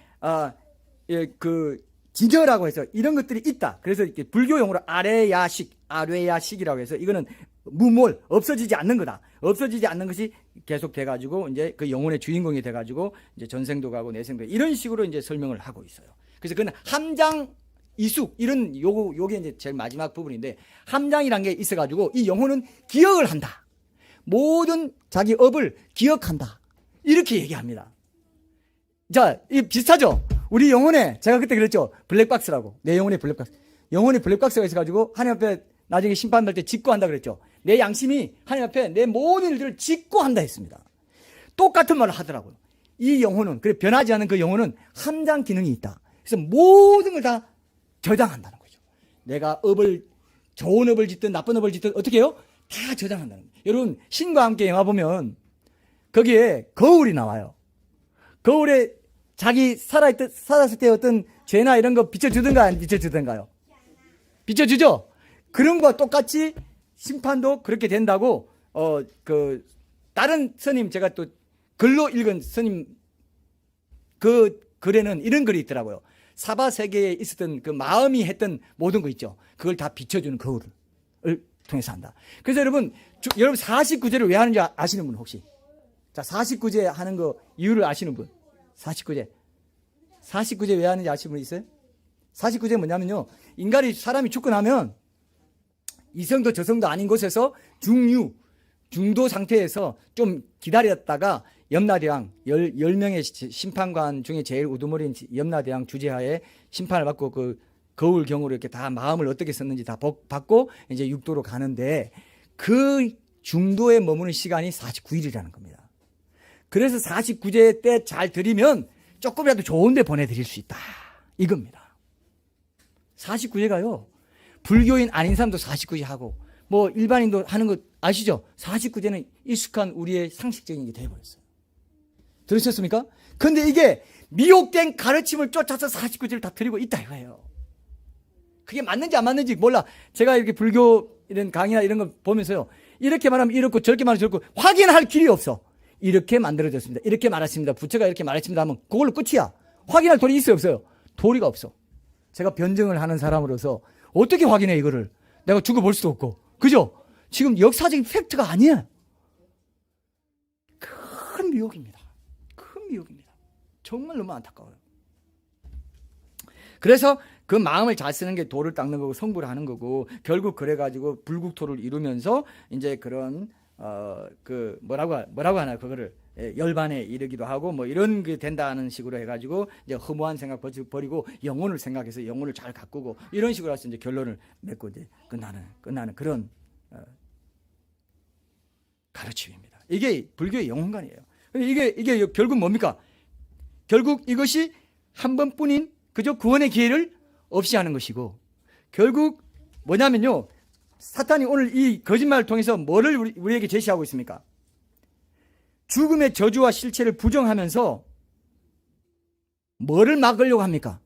그, 진저라고 해서 이런 것들이 있다. 그래서 이렇게 불교 용어로 아뢰야식이라고 해서 이거는 무몰, 없어지지 않는 거다. 없어지지 않는 것이 계속 돼가지고 이제 그 영혼의 주인공이 돼가지고 이제 전생도 가고 내생도 이런 식으로 이제 설명을 하고 있어요. 그래서 그건 함장, 이숙 이런 요게 이제 제일 마지막 부분인데 함장이란 게 있어가지고 이 영혼은 기억을 한다. 모든 자기 업을 기억한다. 이렇게 얘기합니다. 자, 이 비슷하죠? 우리 영혼에 제가 그때 그랬죠. 블랙박스라고. 내 영혼의 블랙박스. 영혼의 블랙박스가 있어가지고 하나님 앞에 나중에 심판받을 때 직고한다 그랬죠. 내 양심이 하나님 앞에 내 모든 일들을 직고한다 했습니다. 똑같은 말을 하더라고요. 이 영혼은 그래 변하지 않은 그 영혼은 함장 기능이 있다. 그래서 모든 걸 다 저장한다는 거죠. 내가 좋은 업을 짓든 나쁜 업을 짓든 어떻게 해요? 다 저장한다는 거예요. 여러분 신과 함께 영화 보면 거기에 거울이 나와요. 거울에 자기 살았을 때 어떤 죄나 이런 거 비춰주든가 안 비춰주든가요? 비춰주죠? 그런 거와 똑같이 심판도 그렇게 된다고, 다른 스님, 제가 또 글로 읽은 스님 그 글에는 이런 글이 있더라고요. 사바 세계에 있었던 그 마음이 했던 모든 거 있죠. 그걸 다 비춰주는 거울을 통해서 한다. 그래서 여러분 49제를 왜 하는지 아시는 분 혹시? 자, 49제 하는 거 이유를 아시는 분? 49제 왜 하는지 아시는 분 있어요? 49제 뭐냐면요, 사람이 죽고 나면 이성도 저성도 아닌 곳에서 중도 상태에서 좀 기다렸다가 염라대왕 10명의 심판관 중에 제일 우두머리인 염라대왕 주재하에 심판을 받고 그 거울 경우로 이렇게 다 마음을 어떻게 썼는지 다 받고 이제 육도로 가는데, 그 중도에 머무는 시간이 49일이라는 겁니다. 그래서 49제 때 잘 드리면 조금이라도 좋은 데 보내드릴 수 있다, 이겁니다. 49제가요, 불교인 아닌 사람도 49제 하고 뭐 일반인도 하는 거 아시죠? 49제는 익숙한 우리의 상식적인 게 되어버렸어요. 들으셨습니까? 근데 이게 미혹된 가르침을 쫓아서 49제를 다 드리고 있다 이거예요. 그게 맞는지 안 맞는지 몰라. 제가 이렇게 불교 이런 강의나 이런 거 보면서요, 이렇게 말하면 이렇고 저렇게 말하면 저렇고 확인할 길이 없어. 이렇게 만들어졌습니다, 이렇게 말했습니다, 부처가 이렇게 말했습니다 하면 그걸로 끝이야. 확인할 도리 있어요 없어요? 도리가 없어. 제가 변증을 하는 사람으로서 어떻게 확인해 이거를? 내가 두고 볼 수도 없고, 그죠? 지금 역사적인 팩트가 아니야. 큰 미혹입니다. 큰 미혹입니다. 정말 너무 안타까워요. 그래서 그 마음을 잘 쓰는 게 도를 닦는 거고 성불을 하는 거고, 결국 그래가지고 불국토를 이루면서 이제 그런 뭐라고 하나, 그거를 열반에 이르기도 하고 뭐 이런 게 된다는 식으로 해가지고 이제 허무한 생각 버리고 영혼을 생각해서 영혼을 잘 가꾸고 이런 식으로 해서 이제 결론을 맺고 이제 끝나는 그런 가르침입니다. 이게 불교의 영혼관이에요. 이게 결국 뭡니까? 결국 이것이 한 번뿐인 그저 구원의 기회를 없이 하는 것이고, 결국 뭐냐면요, 사탄이 오늘 이 거짓말을 통해서 뭐를 우리에게 제시하고 있습니까? 죽음의 저주와 실체를 부정하면서 뭐를 막으려고 합니까?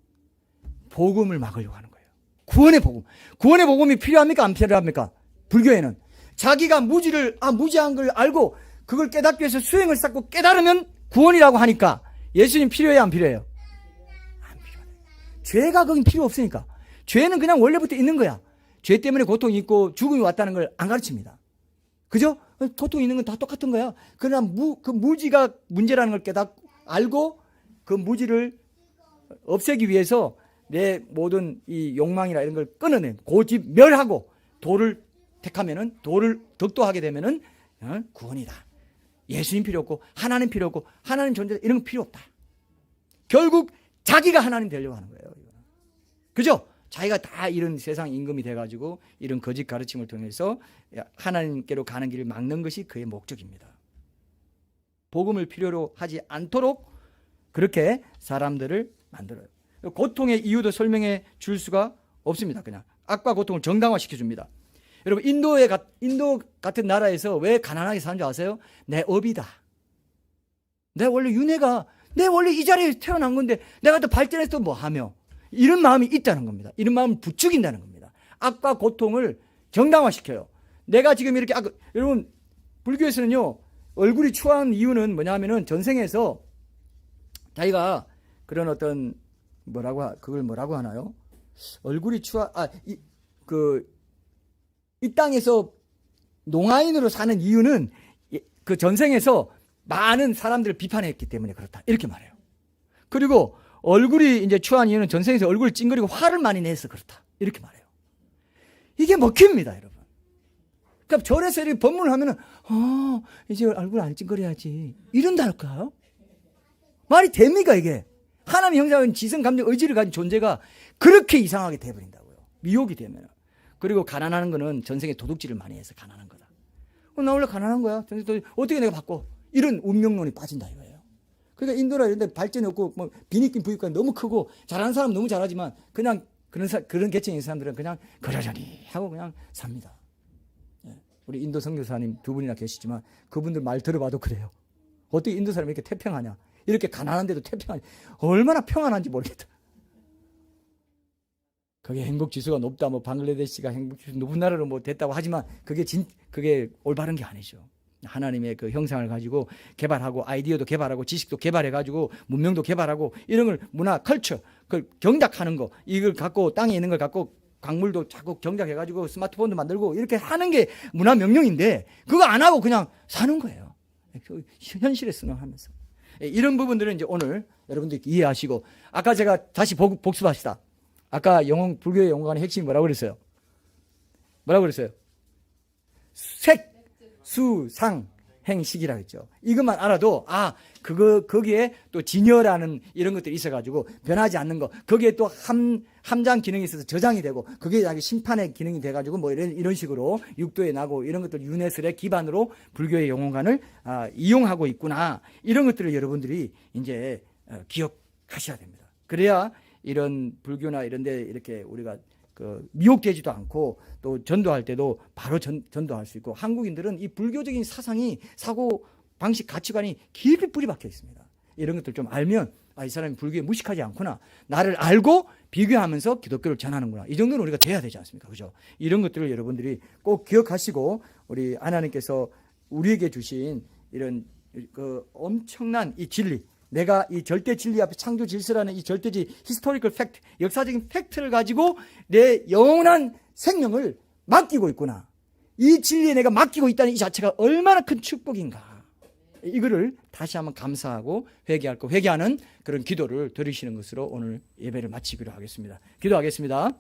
복음을 막으려고 하는 거예요. 구원의 복음. 구원의 복음이 필요합니까? 안 필요합니까? 불교에는 자기가 무지한 걸 알고 그걸 깨닫기 위해서 수행을 쌓고 깨달으면 구원이라고 하니까 예수님 필요해요, 안 필요해요? 안 필요해요. 죄가 거긴 필요 없으니까. 죄는 그냥 원래부터 있는 거야. 죄 때문에 고통이 있고 죽음이 왔다는 걸 안 가르칩니다. 그죠? 고통이 있는 건 다 똑같은 거야. 그러나 그 무지가 문제라는 걸 알고 그 무지를 없애기 위해서 내 모든 이 욕망이나 이런 걸 끊어낸 고집 멸하고 도를 택하면은, 도를 덕도하게 되면은 구원이다. 예수님 필요 없고 하나님 필요 없고 하나님 존재 이런 거 필요 없다. 결국 자기가 하나님 되려고 하는 거예요. 그죠? 자기가 다 이런 세상 임금이 돼가지고 이런 거짓 가르침을 통해서 하나님께로 가는 길을 막는 것이 그의 목적입니다. 복음을 필요로 하지 않도록 그렇게 사람들을 만들어요. 고통의 이유도 설명해 줄 수가 없습니다. 그냥 악과 고통을 정당화시켜 줍니다. 여러분, 인도 같은 나라에서 왜 가난하게 사는 줄 아세요? 내 업이다. 내 원래 이 자리에 태어난 건데 내가 또 발전해서 뭐 하며, 이런 마음이 있다는 겁니다. 이런 마음을 부추긴다는 겁니다. 악과 고통을 정당화시켜요. 내가 지금 이렇게 여러분, 불교에서는요, 얼굴이 추한 이유는 뭐냐 하면은 전생에서 자기가 그런 어떤 그걸 뭐라고 하나요? 얼굴이 이 땅에서 농아인으로 사는 이유는 그 전생에서 많은 사람들을 비판했기 때문에 그렇다, 이렇게 말해요. 그리고 얼굴이 이제 추한 이유는 전생에서 얼굴을 찡그리고 화를 많이 내서 그렇다, 이렇게 말해요. 이게 먹힙니다, 여러분. 그러니까 절에서 이렇게 법문을 하면은 이제 얼굴 안 찡그려야지 이런다니까요. 말이 됩니까 이게? 하나님의 형상은 지성, 감정, 의지를 가진 존재가 그렇게 이상하게 돼버린다고요. 미혹이 되면. 그리고 가난하는 거는 전생에 도둑질을 많이 해서 가난한 거다. 나 원래 가난한 거야. 어떻게 내가 바꿔? 이런 운명론이 빠진다 이거예요. 그러니까 인도나 이런 데 발전이 없고 뭐 비니낌 부유가 너무 크고 잘하는 사람 너무 잘하지만 그냥 그런 계층의 사람들은 그냥 그러려니 하고 그냥 삽니다. 우리 인도 선교사님 두 분이나 계시지만 그분들 말 들어봐도 그래요. 어떻게 인도 사람이 이렇게 태평하냐, 이렇게 가난한데도 태평한, 얼마나 평안한지 모르겠다. 그게 행복지수가 높다, 뭐 방글라데시가 행복지수 높은 나라로 뭐 됐다고 하지만 그게 올바른 게 아니죠. 하나님의 그 형상을 가지고 개발하고 아이디어도 개발하고 지식도 개발해가지고 문명도 개발하고 이런 걸 문화, 컬처, 그 경작하는 거, 이걸 갖고 땅에 있는 걸 갖고 광물도 자꾸 경작해가지고 스마트폰도 만들고 이렇게 하는 게 문화 명령인데 그거 안 하고 그냥 사는 거예요. 현실에 순응하면서. 이런 부분들은 이제 오늘 여러분들이 이해하시고, 아까 제가 다시 복습합시다. 아까 불교의 영혼관의 핵심이 뭐라고 그랬어요? 뭐라고 그랬어요? 색, 수, 상, 행, 식이라고 했죠. 이것만 알아도 거기에 또 진여라는 이런 것들이 있어가지고 변하지 않는 거, 거기에 또 함장 기능이 있어서 저장이 되고, 그게 자기 심판의 기능이 돼가지고 뭐 이런 식으로 육도에 나고 이런 것들 윤회설의 기반으로 불교의 영혼관을 이용하고 있구나. 이런 것들을 여러분들이 이제 기억하셔야 됩니다. 그래야 이런 불교나 이런 데 이렇게 우리가 미혹되지도 않고 또 전도할 때도 바로 전도할 수 있고, 한국인들은 이 불교적인 사상이, 사고 방식, 가치관이 깊이 뿌리 박혀 있습니다. 이런 것들 좀 알면 이 사람이 불교에 무식하지 않구나, 나를 알고 비교하면서 기독교를 전하는구나, 이 정도는 우리가 돼야 되지 않습니까? 그죠? 이런 것들을 여러분들이 꼭 기억하시고, 우리 하나님께서 우리에게 주신 이런 엄청난 이 진리, 내가 이 절대 진리 앞에 창조 질서라는 이 절대지 히스토리컬 팩트, 역사적인 팩트를 가지고 내 영원한 생명을 맡기고 있구나, 이 진리에 내가 맡기고 있다는 이 자체가 얼마나 큰 축복인가, 이거를 다시 한번 감사하고 회개하는 그런 기도를 드리시는 것으로 오늘 예배를 마치기로 하겠습니다. 기도하겠습니다.